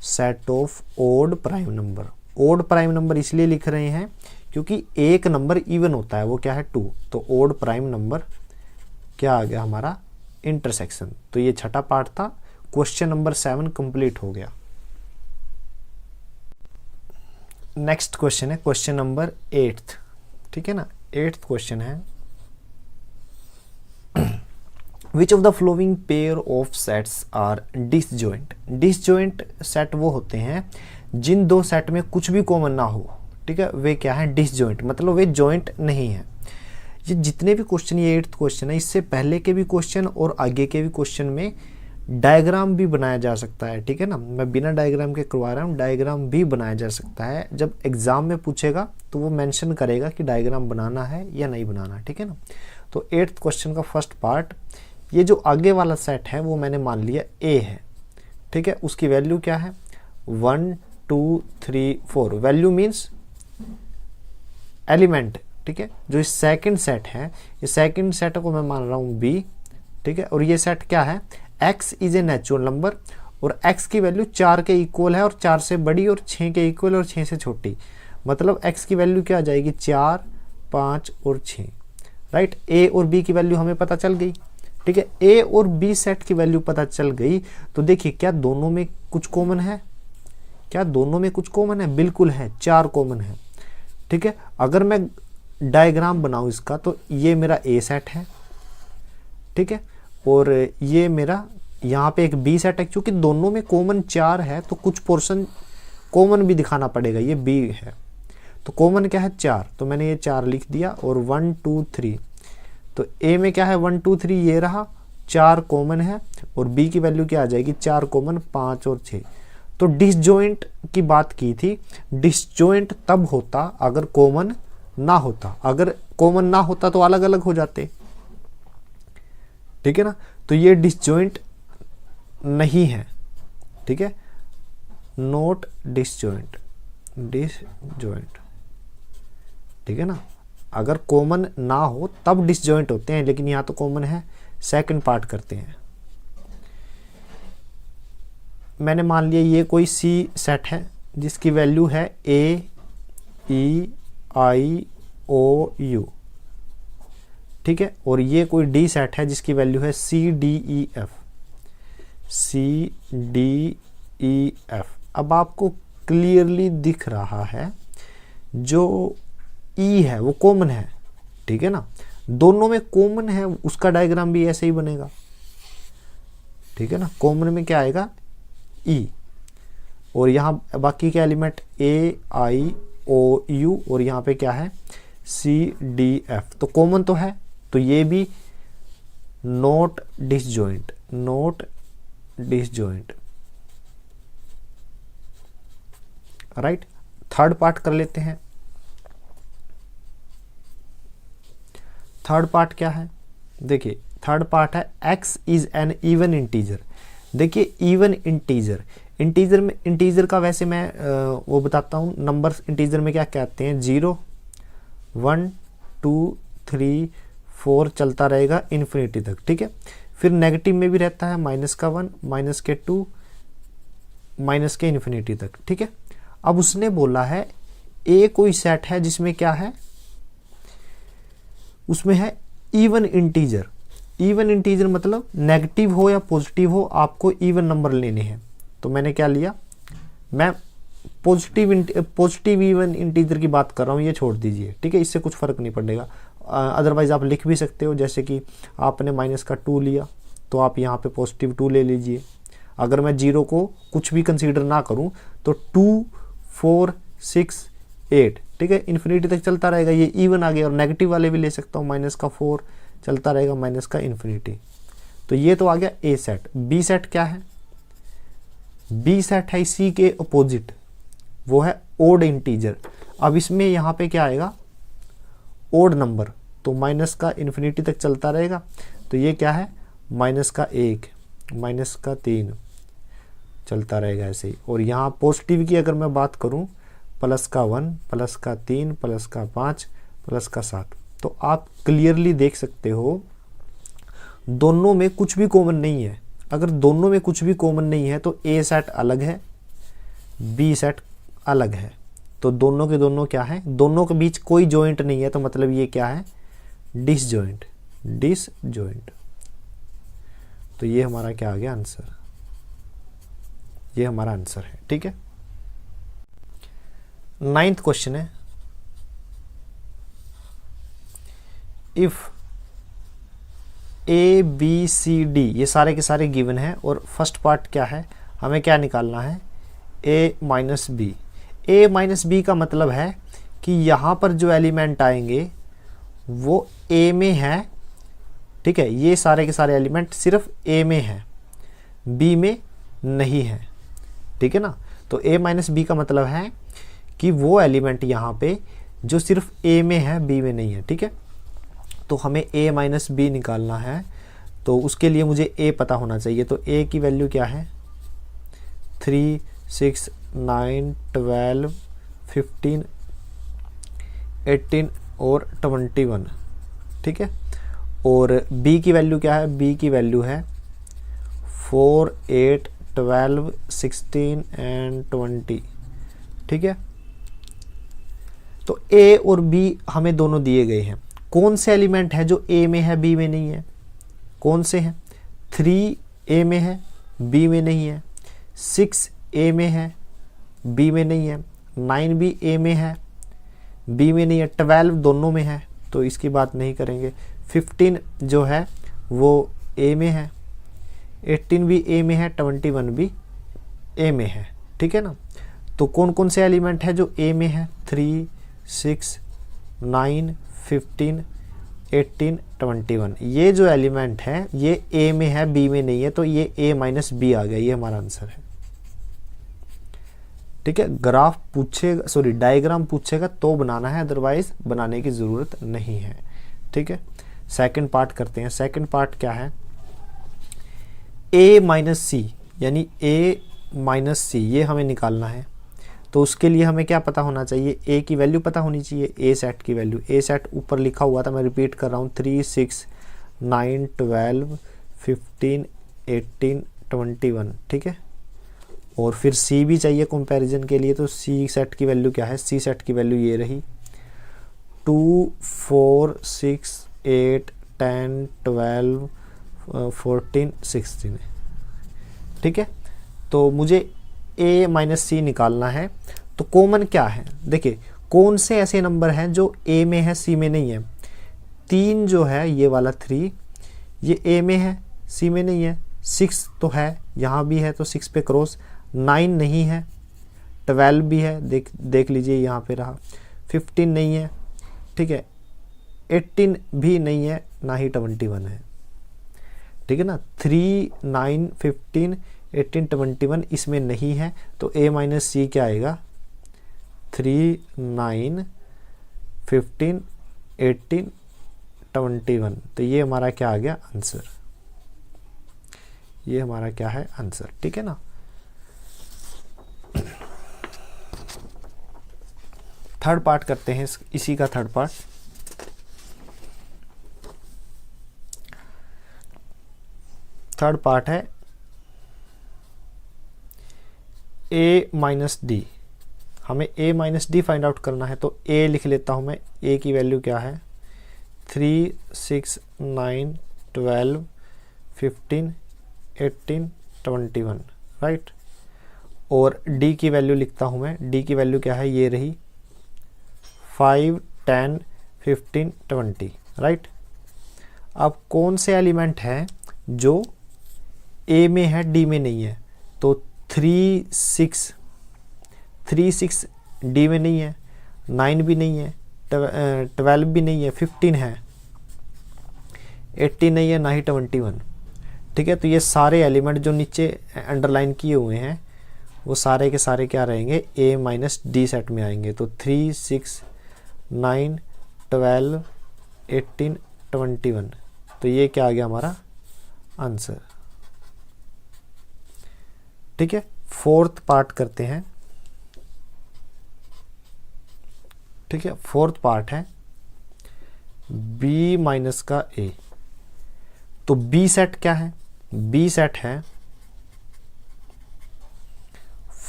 set of odd prime number. Odd prime number इसलिए लिख रहे हैं क्योंकि एक नंबर इवन होता है, वो क्या है 2, तो ओड प्राइम नंबर क्या आ गया हमारा, इंटरसेक्शन। तो ये छठा पार्ट था, क्वेश्चन नंबर 7 कंप्लीट हो गया। नेक्स्ट क्वेश्चन है क्वेश्चन नंबर 8, ठीक है ना। 8th क्वेश्चन है, which of the following pair of sets are disjoint. Disjoint set वो होते हैं जिन दो सेट में कुछ भी कॉमन ना हो, ठीक है, वे क्या है डिसजॉइंट, मतलब वे जॉइंट नहीं है। ये जितने भी क्वेश्चन, ये 8th क्वेश्चन है, इससे पहले के भी क्वेश्चन और आगे के भी क्वेश्चन में डायग्राम भी बनाया जा सकता है, ठीक है ना। मैं बिना डायग्राम के करवा रहा हूँ, डायग्राम भी बनाया जा सकता है। जब एग्जाम में पूछेगा तो वो मेंशन करेगा कि डायग्राम बनाना है या नहीं बनाना, ठीक है ना। तो 8th क्वेश्चन का फर्स्ट पार्ट, ये जो आगे वाला सेट है वो मैंने मान लिया A है, ठीक है। उसकी वैल्यू क्या है 1 2 3 4, वैल्यू मीन्स एलिमेंट, ठीक है। जो इस सेकंड सेट है, ये सेकंड सेट को मैं मान रहा हूँ B, ठीक है। और ये सेट क्या है, x is a natural number और x की वैल्यू 4 के इक्वल है और 4 से बड़ी और 6 के इक्वल और 6 से छोटी, मतलब x की वैल्यू क्या आ जाएगी 4 5 और 6, राइट। A और B की वैल्यू हमें पता चल गई, ठीक है। A और B सेट की वैल्यू पता चल गई, तो देखिए क्या दोनों में कुछ कॉमन है, क्या दोनों में कुछ कॉमन है, बिल्कुल है, 4 कॉमन है, ठीक है। अगर मैं डायग्राम बनाऊं इसका, तो ये मेरा A सेट है, ठीक है, और ये मेरा यहाँ पे एक B सेट है। क्योंकि दोनों में कॉमन 4 है तो कुछ पोर्शन कॉमन भी दिखाना पड़ेगा, ये B है तो कॉमन क्या है 4, तो मैंने ये 4 लिख दिया। और 1 2 3, तो A में क्या है 1 2 3 ये रहा, 4 कॉमन है, और B की वैल्यू क्या आ जाएगी 4 कॉमन 5 और 6। तो डिसजॉइंट की बात की थी, डिसजॉइंट तब होता अगर कॉमन ना होता, अगर कॉमन ना होता तो अलग अलग हो जाते, ठीक है ना। तो ये डिसजॉइंट नहीं है, ठीक है, नॉट डिसजॉइंट, डिसजॉइंट, ठीक है ना। अगर कॉमन ना हो तब डिसजॉइंट होते हैं, लेकिन यहाँ तो कॉमन है। सेकंड पार्ट करते हैं। मैंने मान लिया ये कोई C सेट है जिसकी वैल्यू है A E I O U, ठीक है। और ये कोई D सेट है जिसकी वैल्यू है C D E F, C D E F, अब आपको क्लियरली दिख रहा है जो ई है वो कॉमन है, ठीक है ना, दोनों में कॉमन है, उसका डायग्राम भी ऐसे ही बनेगा, ठीक है ना। कॉमन में क्या आएगा ई, और यहाँ बाकी के element A I O you, और यहाँ पे क्या है सी डी एफ, तो कॉमन तो है, तो ये भी not disjoint, not disjoint, right. Third part कर लेते हैं। थर्ड पार्ट क्या है, देखिए थर्ड पार्ट है x is N even integer. देखिए इवन इंटीजर, इंटीजर में, इंटीजर का वैसे मैं वो बताता हूँ, नंबर्स इंटीजर में क्या कहते हैं, 0 1 2 3 4 चलता रहेगा इन्फिनिटी तक, ठीक है। फिर नेगेटिव में भी रहता है -1 -2 - के इन्फिनिटी तक, ठीक है। अब उसने बोला है ए कोई सेट है जिसमें क्या है, उसमें है इवन इंटीजर। इवन इंटीजर मतलब नेगेटिव हो या पॉजिटिव हो, आपको इवन नंबर लेने हैं। तो मैंने क्या लिया, मैं पॉजिटिव इवन इंटीजर की बात कर रहा हूँ, ये छोड़ दीजिए, ठीक है, इससे कुछ फर्क नहीं पड़ेगा। अदरवाइज आप लिख भी सकते हो, जैसे कि आपने -2 लिया तो आप यहाँ पे +2 ले लीजिए। अगर मैं 0 को कुछ भी कंसीडर ना करूँ तो 2 4 6 8, ठीक है, इन्फिनिटी तक चलता रहेगा, ये इवन आ गया। और नेगेटिव वाले भी ले सकता हूँ, -4 चलता रहेगा, -इन्फिनिटी। तो ये तो आ गया ए सेट। बी सेट क्या है, बी सेट है इसी के अपोजिट, वो है ओड इंटीजर। अब इसमें यहाँ पे क्या आएगा, ओड नंबर, तो -इन्फिनिटी तक चलता रहेगा। तो ये क्या है, -1 -3 चलता रहेगा ऐसे ही। और यहाँ पॉजिटिव की अगर मैं बात करूँ, +1 +3 +5 +7, तो आप क्लियरली देख सकते हो दोनों में कुछ भी कॉमन नहीं है। अगर दोनों में कुछ भी कॉमन नहीं है तो ए सेट अलग है, बी सेट अलग है, तो दोनों के दोनों क्या है, दोनों के बीच कोई जॉइंट नहीं है, तो मतलब ये क्या है, डिसजॉइंट, डिसजॉइंट। तो ये हमारा क्या आ गया आंसर, ये हमारा आंसर है, ठीक है। 9th क्वेश्चन है, if A B C D, ये सारे के सारे गिवन है, और फर्स्ट पार्ट क्या है, हमें क्या निकालना है, ए माइनस बी। ए माइनस बी का मतलब है कि यहाँ पर जो एलिमेंट आएंगे वो ए में है, ठीक है, ये सारे के सारे एलिमेंट सिर्फ ए में है, बी में नहीं है, ठीक है ना। तो ए माइनस बी का मतलब है कि वो एलिमेंट यहाँ पे जो सिर्फ ए में है, बी में नहीं है, ठीक है। तो हमें a माइनस बी निकालना है, तो उसके लिए मुझे a पता होना चाहिए। तो a की वैल्यू क्या है, 3 6 9 12 15 18 और 21, ठीक है। और b की वैल्यू क्या है, b की वैल्यू है 4 8 12 16 एंड 20, ठीक है। तो a और b हमें दोनों दिए गए हैं। कौन से एलिमेंट है जो a में है, b में नहीं है, कौन से हैं, 3 a में है, b में नहीं है, 6 a में है, b में नहीं है, 9 भी a में है, b में नहीं है, 12 दोनों में है, तो इसकी बात नहीं करेंगे। 15 जो है वो a में है, 18 भी a में है, 21 भी a में है, ठीक है ना। तो कौन कौन से एलिमेंट है जो a में है, 3 6 9 15 18 21, ये जो एलिमेंट है ये a में है, b में नहीं है, तो ये a माइनस बी आ गया, ये हमारा आंसर है, ठीक है। ग्राफ पूछेगा, सॉरी डायग्राम पूछेगा तो बनाना है, अदरवाइज बनाने की ज़रूरत नहीं है, ठीक है। सेकंड पार्ट करते हैं। सेकंड पार्ट क्या है, a माइनस सी, यानी a माइनस सी, ये हमें निकालना है। तो उसके लिए हमें क्या पता होना चाहिए, a की वैल्यू पता होनी चाहिए, a सेट की वैल्यू। a सेट ऊपर लिखा हुआ था, मैं रिपीट कर रहा हूँ, 3 6 9 12 15 18 21, ठीक है। और फिर c भी चाहिए कंपैरिजन के लिए, तो c सेट की वैल्यू क्या है, c सेट की वैल्यू ये रही 2 4 6 8 10 12 14 16, ठीक है। तो मुझे ए माइनस सी निकालना है तो कॉमन क्या है, देखिए कौन से ऐसे नंबर हैं जो ए में है सी में नहीं है। 3 जो है ये वाला 3 ये ए में है सी में नहीं है। 6 तो है यहाँ भी है तो 6 पे क्रॉस। 9 नहीं है, 12 भी है, देख लीजिए यहाँ पे रहा। 15 नहीं है, ठीक है। 18 भी नहीं है, ना ही 21 है, ठीक है ना। 3, 9, 15, 18, 21 इसमें नहीं है तो a माइनस सी क्या आएगा, 3, 9, 15, 18, 21। तो ये हमारा क्या आ गया आंसर, ये हमारा क्या है आंसर, ठीक है ना। थर्ड पार्ट करते हैं इसी का थर्ड पार्ट। थर्ड पार्ट है a माइनस डी। हमें a minus D find out करना है तो a लिख लेता हूं मैं। a की वैल्यू क्या है, 3, 6, 9, 12, 15, 18, 21, राइट। और d की वैल्यू लिखता हूं मैं। d की वैल्यू क्या है, ये रही 5, 10, 15, 20, राइट। अब कौन से एलिमेंट है जो a में है d में नहीं है, तो 3, 6 d में नहीं है, 9 भी नहीं है, 12 भी नहीं है, 15 है, 18 नहीं है, ना ही 21, ठीक है। तो ये सारे एलिमेंट जो नीचे अंडरलाइन किए हुए हैं वो सारे के सारे क्या रहेंगे, a माइनस डी सेट में आएंगे। तो 3, 6, 9, 12, 18, 21, तो ये क्या आ गया हमारा आंसर, ठीक है। फोर्थ पार्ट करते हैं, ठीक है। फोर्थ पार्ट है b माइनस का a। तो b सेट क्या है, b सेट है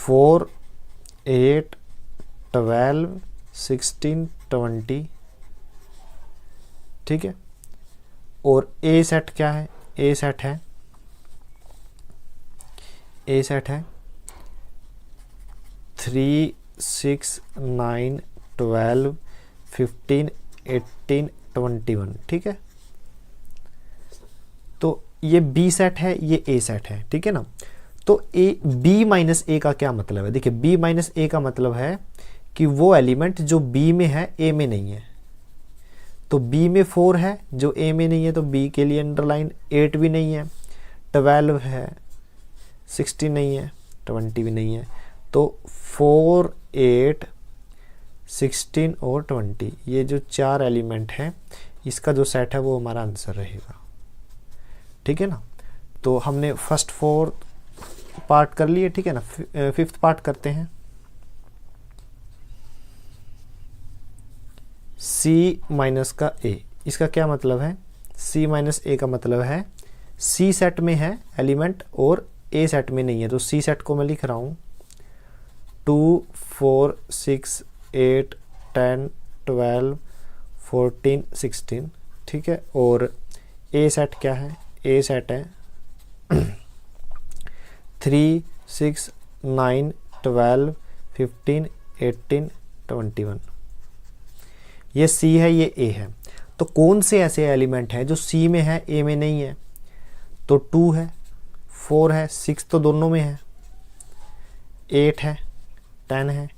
4, 8, 12, 16, 20, ठीक है। और a सेट क्या है, a सेट है 3, 6, 9, 12, 15, 18, 21, ठीक है। तो ये b सेट है, ये a सेट है, ठीक है ना। तो b माइनस a का क्या मतलब है, देखिए b माइनस a का मतलब है कि वो एलिमेंट जो b में है a में नहीं है। तो b में 4 है जो a में नहीं है, तो b के लिए अंडरलाइन। 8 भी नहीं है, 12 है, 16 नहीं है, 20 भी नहीं है। तो 4, 8, 16 और 20 ये जो 4 एलिमेंट हैं इसका जो सेट है वो हमारा आंसर रहेगा, ठीक है ना। तो हमने फर्स्ट 4 पार्ट कर लिए, ठीक है ना। फिफ्थ पार्ट करते हैं। c माइनस का a, इसका क्या मतलब है, c माइनस a का मतलब है c सेट में है एलिमेंट और a सेट में नहीं है। तो c सेट को मैं लिख रहा हूँ 2, 4, 6, 8, 10, 12, 14, 16, ठीक है। और a सेट क्या है, a सेट है 3, 6, 9, 12, 15, 18, 21। ये c है, ये a है। तो कौन से ऐसे एलिमेंट हैं जो c में है a में नहीं है, तो 2 है, 4 है, 6 तो दोनों में है, 8 है, 10 है,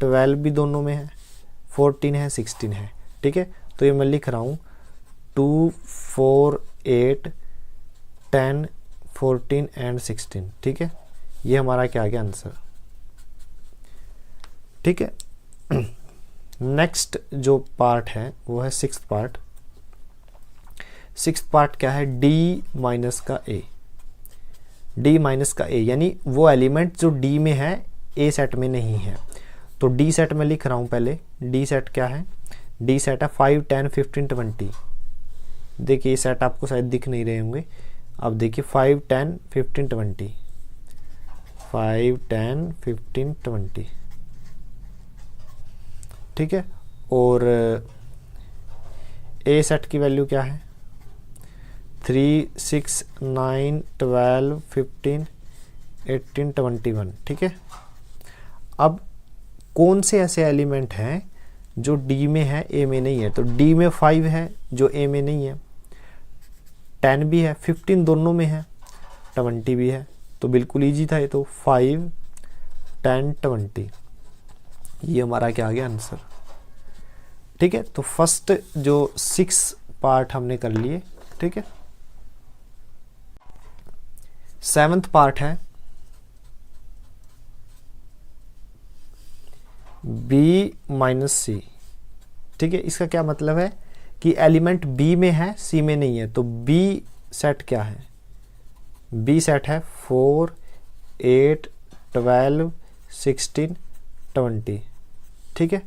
12 भी दोनों में है, 14 है, 16 है, ठीक है। तो ये मैं लिख रहा हूँ 2, 4, 8, 10, 14 एंड 16, ठीक है। ये हमारा क्या आ गया आंसर, ठीक है। नेक्स्ट जो पार्ट है वो है सिक्स्थ पार्ट। सिक्स्थ पार्ट क्या है, d माइनस का a। d माइनस का a यानी वो एलिमेंट जो d में है a सेट में नहीं है। तो d सेट में लिख रहा हूं पहले। d सेट क्या है, d सेट है 5, 10, 15, 20। देखिए ये सेट आपको शायद दिख नहीं रहे होंगे। अब देखिए 5, 10, 15, 20, 5, 10, 15, 20, ठीक है। और a सेट की वैल्यू क्या है, 3, 6, 9, 12, 15, 18 21, ठीक है। अब कौन से ऐसे एलिमेंट हैं जो डी में है ए में नहीं है? तो डी में 5 है जो ए में नहीं है, 10 भी है, 15 दोनों में है, 20 भी है। तो बिल्कुल इजी था ये तो, 5 10 20, ये हमारा क्या आ गया आंसर, ठीक है। तो फर्स्ट जो 6 पार्ट हमने कर लिए, ठीक है। 7th पार्ट है बी माइनस सी, ठीक है। इसका क्या मतलब है कि एलिमेंट बी में है सी में नहीं है। तो बी सेट क्या है? बी सेट है 4 8 12 16 20, ठीक है।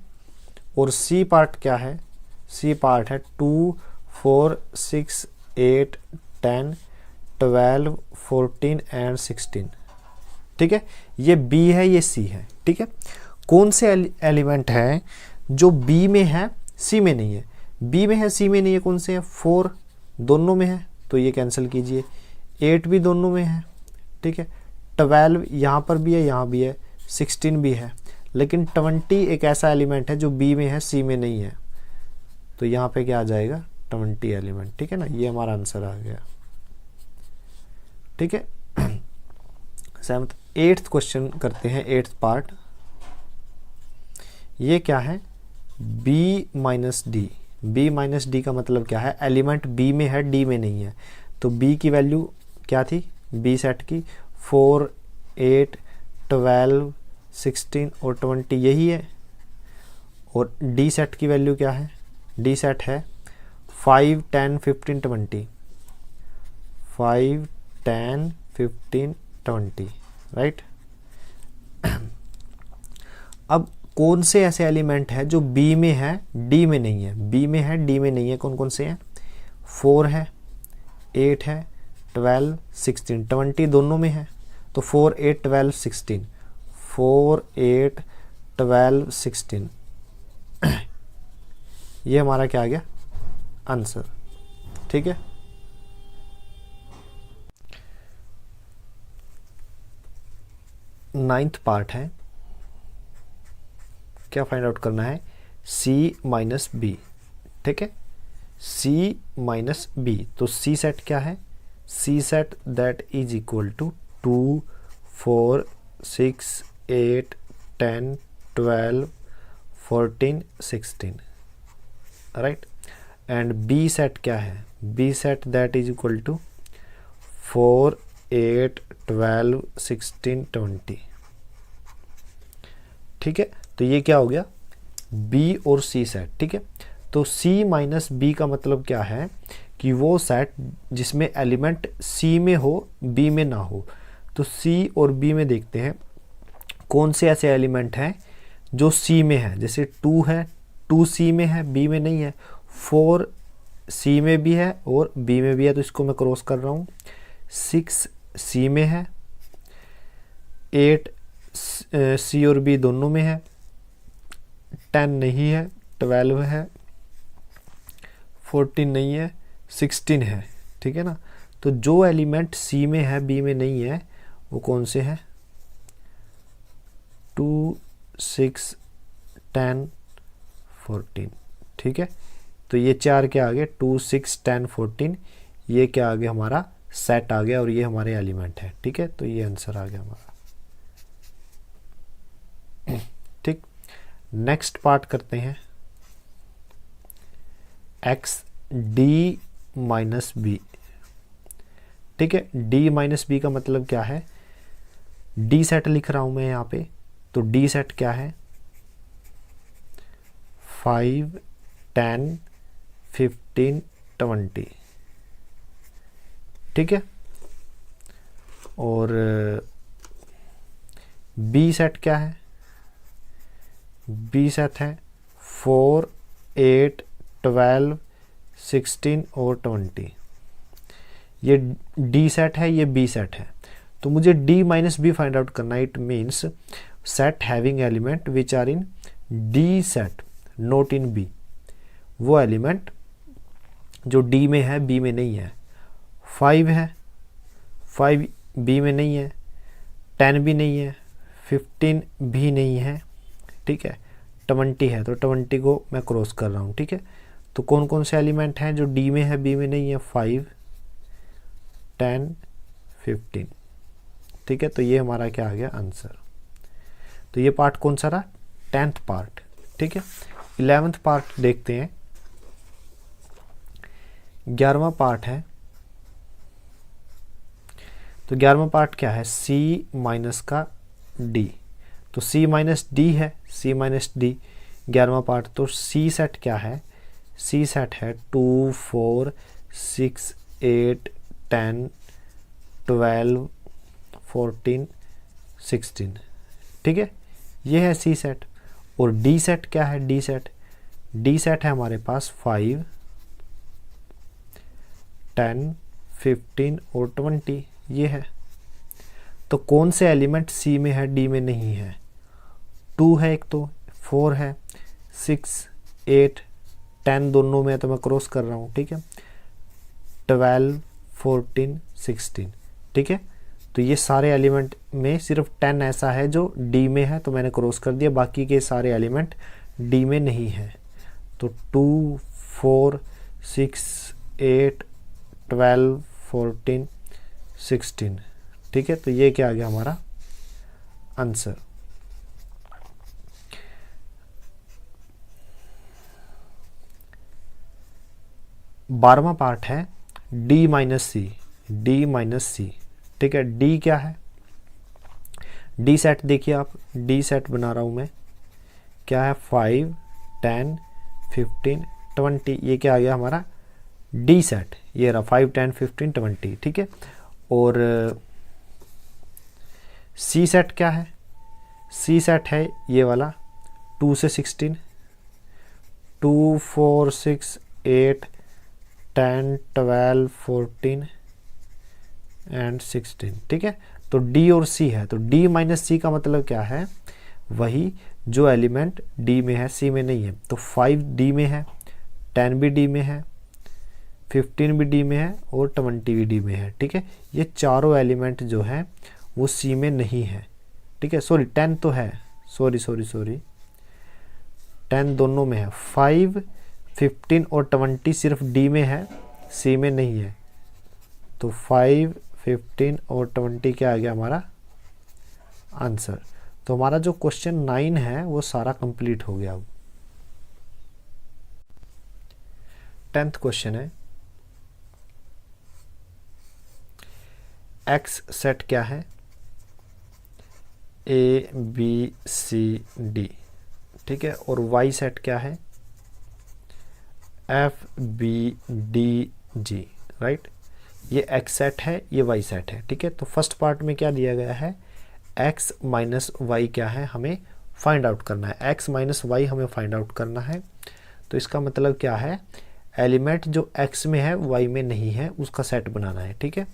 और सी पार्ट क्या है? सी पार्ट है 2 4 6 8 10 12 14 एंड 16, ठीक है। ये बी है, ये सी है, ठीक है। कौन से एलिमेंट है जो बी में है सी में नहीं है? बी में है सी में नहीं है, कौन से है? 4 दोनों में है, तो ये कैंसिल कीजिए। 8 भी दोनों में है, ठीक है। 12 यहाँ पर भी है, यहाँ भी है, 16 भी है। लेकिन 20 एक ऐसा एलिमेंट है जो बी में है सी में नहीं है, तो यहाँ पे क्या आ जाएगा? 20 एलिमेंट, ठीक है ना। ये हमारा आंसर आ गया, ठीक है। 8th क्वेश्चन करते हैं, 8th पार्ट। ये क्या है? b minus D. b minus D का मतलब क्या है? एलिमेंट b में है, d में नहीं है। तो b की वैल्यू क्या थी b सेट की? 4 8 12 16 और 20, यही है। और d सेट की वैल्यू क्या है? d सेट है 5 10 15 20, 5 10 15 20, राइट। अब कौन से ऐसे एलिमेंट है जो b में है d में नहीं है? b में है d में नहीं है, कौन कौन से हैं? 4 है, 8 है, 12 16, 20 दोनों में है। तो 4 8 12 16, 4 8 12 16, ये हमारा क्या आ गया? आंसर, ठीक है। नाइन्थ पार्ट है, क्या फाइंड आउट करना है? c माइनस बी, ठीक है। c माइनस बी, तो c सेट क्या है? c set that is equal to 2 4 6 8 10 12 14 16, right. And b set क्या है? b set that is equal to 4 8 12 16 20, ठीक है। तो ये क्या हो गया? b और c सेट, ठीक है। तो c माइनस b का मतलब क्या है कि वो सेट जिसमें एलिमेंट c में हो b में ना हो। तो c और b में देखते हैं कौन से ऐसे एलिमेंट हैं जो c में है। जैसे 2 है, 2 c में है, b में नहीं है। 4 c में भी है और b में भी है, तो इसको मैं क्रॉस कर रहा हूँ। 6 c में है, 8 c और b दोनों में है, 10 नहीं है, 12 है, 14 नहीं है, 16 है, ठीक है ना। तो जो एलिमेंट c में है b में नहीं है वो कौन से हैं? 2 6 10 14, ठीक है। तो ये 4 क्या आ गए? 2 6 10 14, ये क्या आ गया? हमारा सेट आ गया और ये हमारे एलिमेंट है, ठीक है। तो ये आंसर आ गया हमारा, ठीक। नेक्स्ट पार्ट करते हैं, x d माइनस बी, ठीक है। d माइनस बी का मतलब क्या है? d सेट लिख रहा हूं मैं यहाँ पे। तो d सेट क्या है? 5 10 15 20, ठीक है। और b सेट क्या है? b सेट है 4 8 12 16 और 20, ये d सेट है, ये b सेट है। तो मुझे d minus B find out करना है। It means set having element which are in d set not in b। वो एलिमेंट जो d में है b में नहीं है। 5 है, 5 b में नहीं है, 10 भी नहीं है, 15 भी नहीं है, ठीक है, 20 है, तो 20 को मैं क्रॉस कर रहा हूँ, ठीक है। तो कौन कौन से एलिमेंट हैं जो डी में है, बी में नहीं है? 5, 10, 15, ठीक है। तो ये हमारा क्या आ गया आंसर। तो ये पार्ट कौन सा रहा? 10th पार्ट, ठीक है। 11th पार्ट देखते हैं। 11वां पार्ट है, तो 11वां पार्ट क्या है? C माइनस का D, तो C माइनस डी है, C माइनस डी 11वां पार्ट। तो C सेट क्या है? C सेट है 2, 4, 6, 8, 10, 12, 14, 16, ठीक है, ये है C सेट। और D सेट क्या है? D सेट है हमारे पास 5, 10, 15 और 20, ये है। तो कौन से एलिमेंट C में है, D में नहीं है? 2 है एक, तो 4 है, 6, 8, 10 दोनों में, तो मैं क्रॉस कर रहा हूँ, ठीक है, 12, 14, 16, ठीक है। तो ये सारे एलिमेंट में सिर्फ 10 ऐसा है जो D में है, तो मैंने क्रॉस कर दिया, बाकी के सारे एलिमेंट D में नहीं है। तो 2, 4, 6, 8, 12, 14, 16, ठीक है। तो ये क्या आ गया हमारा आंसर। बारहवां पार्ट है D माइनस सी, ठीक है। D क्या है? D सेट देखिए आप, D सेट बना रहा हूं मैं, क्या है? 5, 10, 15, 20, ये क्या आ गया हमारा D सेट, ये रहा 5, 10, 15, 20, ठीक है। और C सेट क्या है? C सेट है ये वाला 2 से 16, 2, 4, 6, 8, 10, 12, 14 एंड 16, ठीक है। तो D और C है, तो D माइनस C का मतलब क्या है? वही जो एलिमेंट D में है C में नहीं है। तो 5 D में है, 10 भी D में है, 15 भी D में है और 20 भी D में है, ठीक है। ये चारों एलिमेंट जो है वो C में नहीं है, ठीक है। सॉरी 10 तो है, सॉरी 10 दोनों में है। 5, 15 और 20 सिर्फ D में है, C में नहीं है। तो 5, 15 और 20 क्या आ गया हमारा आंसर। तो हमारा जो क्वेश्चन 9 है वो सारा कंप्लीट हो गया। अब 10th क्वेश्चन है, X सेट क्या है? A, B, C, D, ठीक है। और Y सेट क्या है? F, B, D, G, right. ये X सेट है, ये Y सेट है, ठीक है। तो फर्स्ट पार्ट में क्या दिया गया है? X माइनस वाई क्या है हमें फाइंड आउट करना है, X माइनस वाई हमें फाइंड आउट करना है। तो इसका मतलब क्या है? एलिमेंट जो X में है Y में नहीं है उसका सेट बनाना है, ठीक है।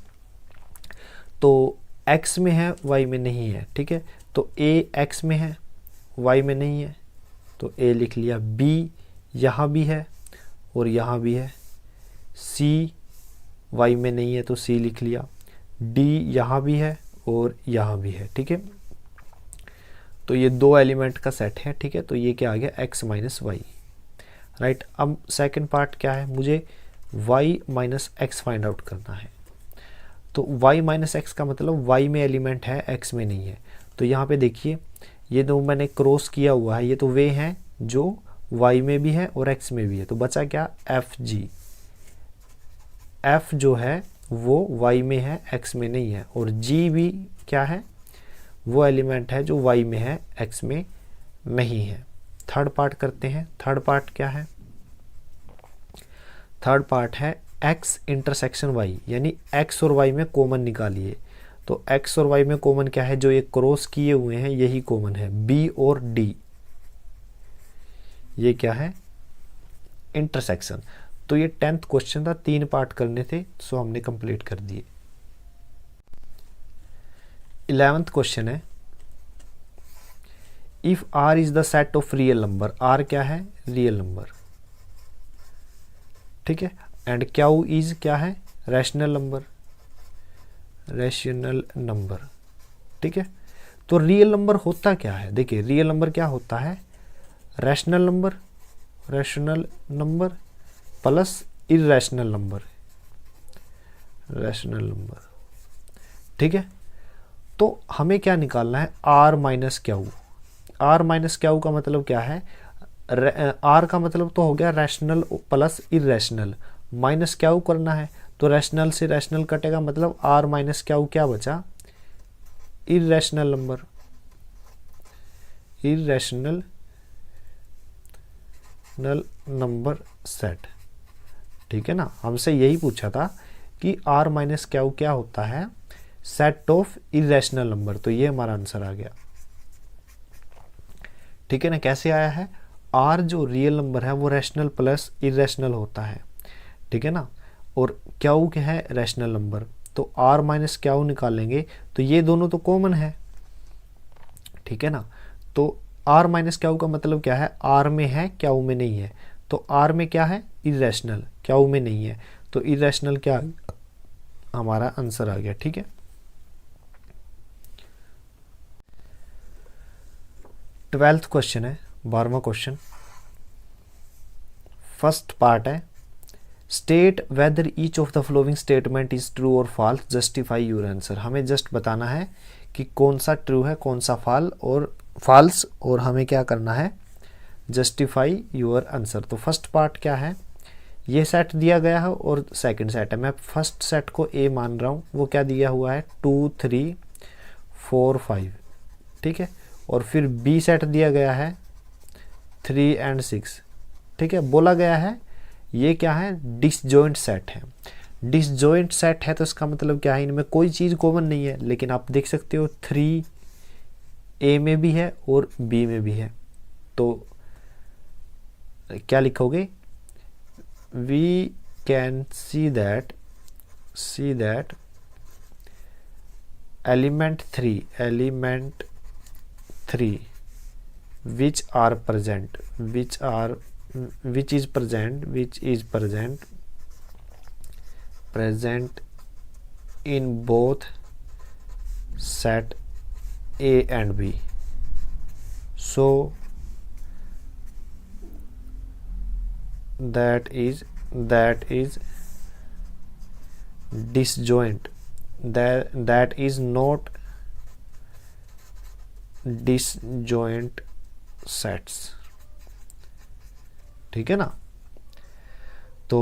तो X में है Y में नहीं है, ठीक है। तो A X में है Y में नहीं है, तो A लिख लिया। B यहाँ भी है और यहाँ भी है। C Y में नहीं है तो C लिख लिया। D यहाँ भी है और यहाँ भी है, ठीक है। तो ये दो एलिमेंट का सेट है, ठीक है। तो ये क्या आ गया? X minus Y, right. अब सेकंड पार्ट क्या है? मुझे y minus X find out करना है। तो y माइनस एक्स का मतलब y में एलिमेंट है, x में नहीं है। तो यहाँ पे देखिए ये जो मैंने क्रॉस किया हुआ है ये तो वे हैं जो y में भी है और x में भी है। तो बचा क्या? FG। f जो है वो y में है, x में नहीं है। और g भी क्या है? वो एलिमेंट है जो y में है, x में नहीं है। थर्ड पार्ट करते हैं। थर्ड पार्ट क्या है? थर्ड पार्ट है x इंटरसेक्शन y, यानी x और y में कॉमन निकालिए। तो x और y में कॉमन क्या है? जो ये क्रॉस किए हुए हैं यही कॉमन है, b और d। ये क्या है? इंटरसेक्शन। तो ये 10th क्वेश्चन था, 3 पार्ट करने थे, सो हमने कंप्लीट कर दिए। 11th क्वेश्चन है, if r is the set of real number. r क्या है? रियल नंबर, ठीक है। एंड q इज क्या है? Rational number, rational number. ठीक है। तो रियल नंबर होता क्या है, देखिए रियल नंबर क्या होता है, rational number plus irrational number, rational number, ठीक है। तो हमें क्या निकालना है, R minus Q. R minus Q का मतलब क्या है, आर का मतलब तो हो गया rational plus irrational, minus Q करना है, तो रैशनल से रैशनल कटेगा, मतलब आर माइनस क्यू क्या बचा, irrational number, irrational number set, ठीक है ना। हमसे यही पूछा था कि आर माइनस क्यू क्या होता है, सेट ऑफ इरेशनल नंबर, तो ये हमारा आंसर आ गया, ठीक है ना। कैसे आया है, आर जो रियल नंबर है वो रैशनल प्लस इरेशनल होता है, ठीक है ना, और क्यू क्या है, रैशनल नंबर, तो आर माइनस क्यू निकालेंगे तो ये दोनों तो कॉमन है, ठीक है ना। तो आर माइनस क्यू का मतलब क्या है, आर में है क्यू में नहीं है, तो आर में क्या है, इरेशनल, क्यू में नहीं है, तो इरेशनल क्या हमारा आंसर आ गया, ठीक है। 12th क्वेश्चन है, 12वां क्वेश्चन, फर्स्ट पार्ट है, state whether each of the following statement is true और फॉल्स, जस्टिफाई योर आंसर। हमें जस्ट बताना है कि कौन सा ट्रू है कौन सा फॉल्स, और हमें क्या करना है, जस्टिफाई योर आंसर। तो फर्स्ट पार्ट क्या है, ये सेट दिया गया है और सेकंड सेट है, मैं फर्स्ट सेट को ए मान रहा हूँ, वो क्या दिया हुआ है 2 3 4 5, ठीक है, और फिर बी सेट दिया गया है 3 और 6, ठीक है। बोला गया है ये क्या है, डिसजॉइंट सेट है, डिसजॉइंट सेट है तो इसका मतलब क्या है, इनमें कोई चीज़ कॉमन नहीं है, लेकिन आप देख सकते हो 3 ए में भी है और बी में भी है, तो क्या लिखोगे, we can see that element 3 which is present in both set A and B, so that is disjoint, that is not disjoint sets, ठीक है ना। तो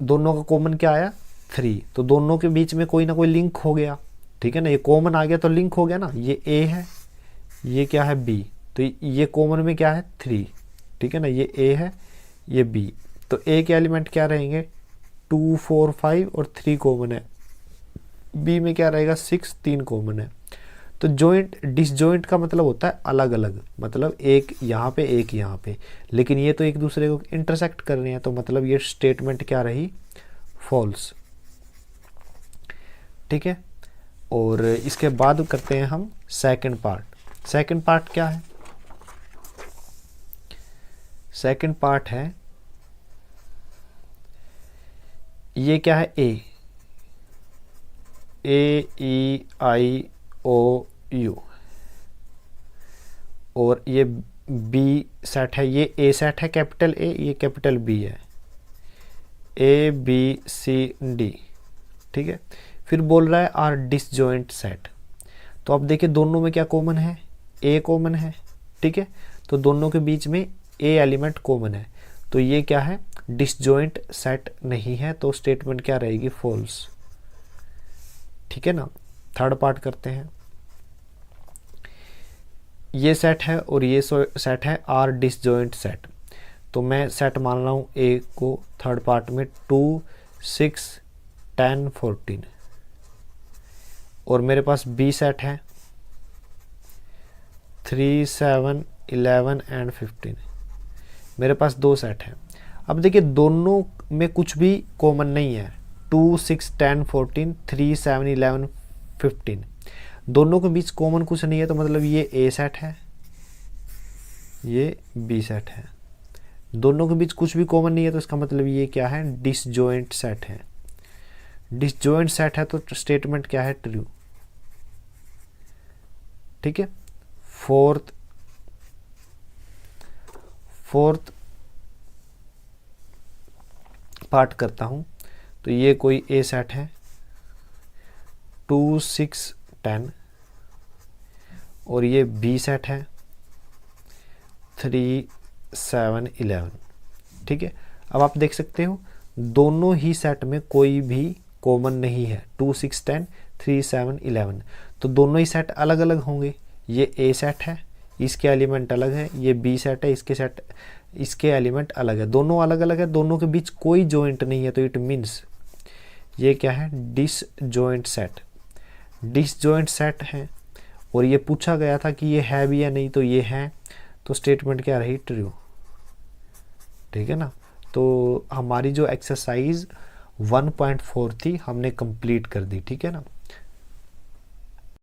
दोनों का कॉमन क्या आया 3, तो दोनों के बीच में कोई ना कोई लिंक हो गया, ठीक है ना, ये कॉमन आ गया तो लिंक हो गया ना, ये A है, ये क्या है B, तो ये कॉमन में क्या है 3, ठीक है ना, ये A है ये B, तो A के एलिमेंट क्या रहेंगे 2 4 5 और 3 कॉमन है, B में क्या रहेगा 6 3 कॉमन है। तो जॉइंट डिसजॉइंट का मतलब होता है अलग अलग, मतलब एक यहाँ पे एक यहाँ पे, लेकिन ये तो एक दूसरे को इंटरसेक्ट कर रहे हैं, तो मतलब ये स्टेटमेंट क्या रही, फॉल्स, ठीक है। और इसके बाद करते हैं हम सेकंड पार्ट। सेकंड पार्ट क्या है, सेकंड पार्ट है, ये क्या है ए ई आई ओ यू, और ये बी सेट है, ये ए सेट है कैपिटल ए, ये कैपिटल बी है, ए बी सी डी, ठीक है। फिर बोल रहा है आर डिसजॉइंट सेट, तो अब देखिए दोनों में क्या कॉमन है, ए कॉमन है, ठीक है, तो दोनों के बीच में ए एलिमेंट कॉमन है, तो ये क्या है डिसजॉइंट सेट नहीं है, तो स्टेटमेंट क्या रहेगी, फॉल्स, ठीक है ना। थर्ड पार्ट करते हैं, ये सेट है और ये सेट है आर डिसजॉइंट सेट, तो मैं सेट मान रहा हूँ ए को थर्ड पार्ट में 2 6 10 14, और मेरे पास बी सेट है 3 7 11 एंड 15, मेरे पास दो सेट हैं। अब देखिए दोनों में कुछ भी कॉमन नहीं है, 2 6 10 14 3 7 11 15, दोनों के बीच कॉमन कुछ नहीं है, तो मतलब ये ए सेट है ये बी सेट है, दोनों के बीच कुछ भी कॉमन नहीं है, तो इसका मतलब ये क्या है डिसजॉइंट सेट है। डिसजॉइंट सेट है तो स्टेटमेंट क्या है, ट्रू, ठीक है। फोर्थ पार्ट करता हूँ, तो ये कोई ए सेट है 2 6 10, और ये बी सेट है 3 7 11। ठीक है। अब आप देख सकते हो दोनों ही सेट में कोई भी कॉमन नहीं है, 2 6 10 3 7 11, तो दोनों ही सेट अलग अलग होंगे। ये ए सेट है, इसके एलिमेंट अलग है, ये बी सेट है, इसके एलिमेंट अलग है, दोनों अलग अलग है, दोनों के बीच कोई जॉइंट नहीं है, तो इट मीन्स ये क्या है, डिसजॉइंट सेट है। और ये पूछा गया था कि ये है भी या नहीं, तो ये है, तो स्टेटमेंट क्या रही, ट्रू। ठीक है ना। तो हमारी जो एक्सरसाइज 1.4 थी हमने कंप्लीट कर दी। ठीक है ना।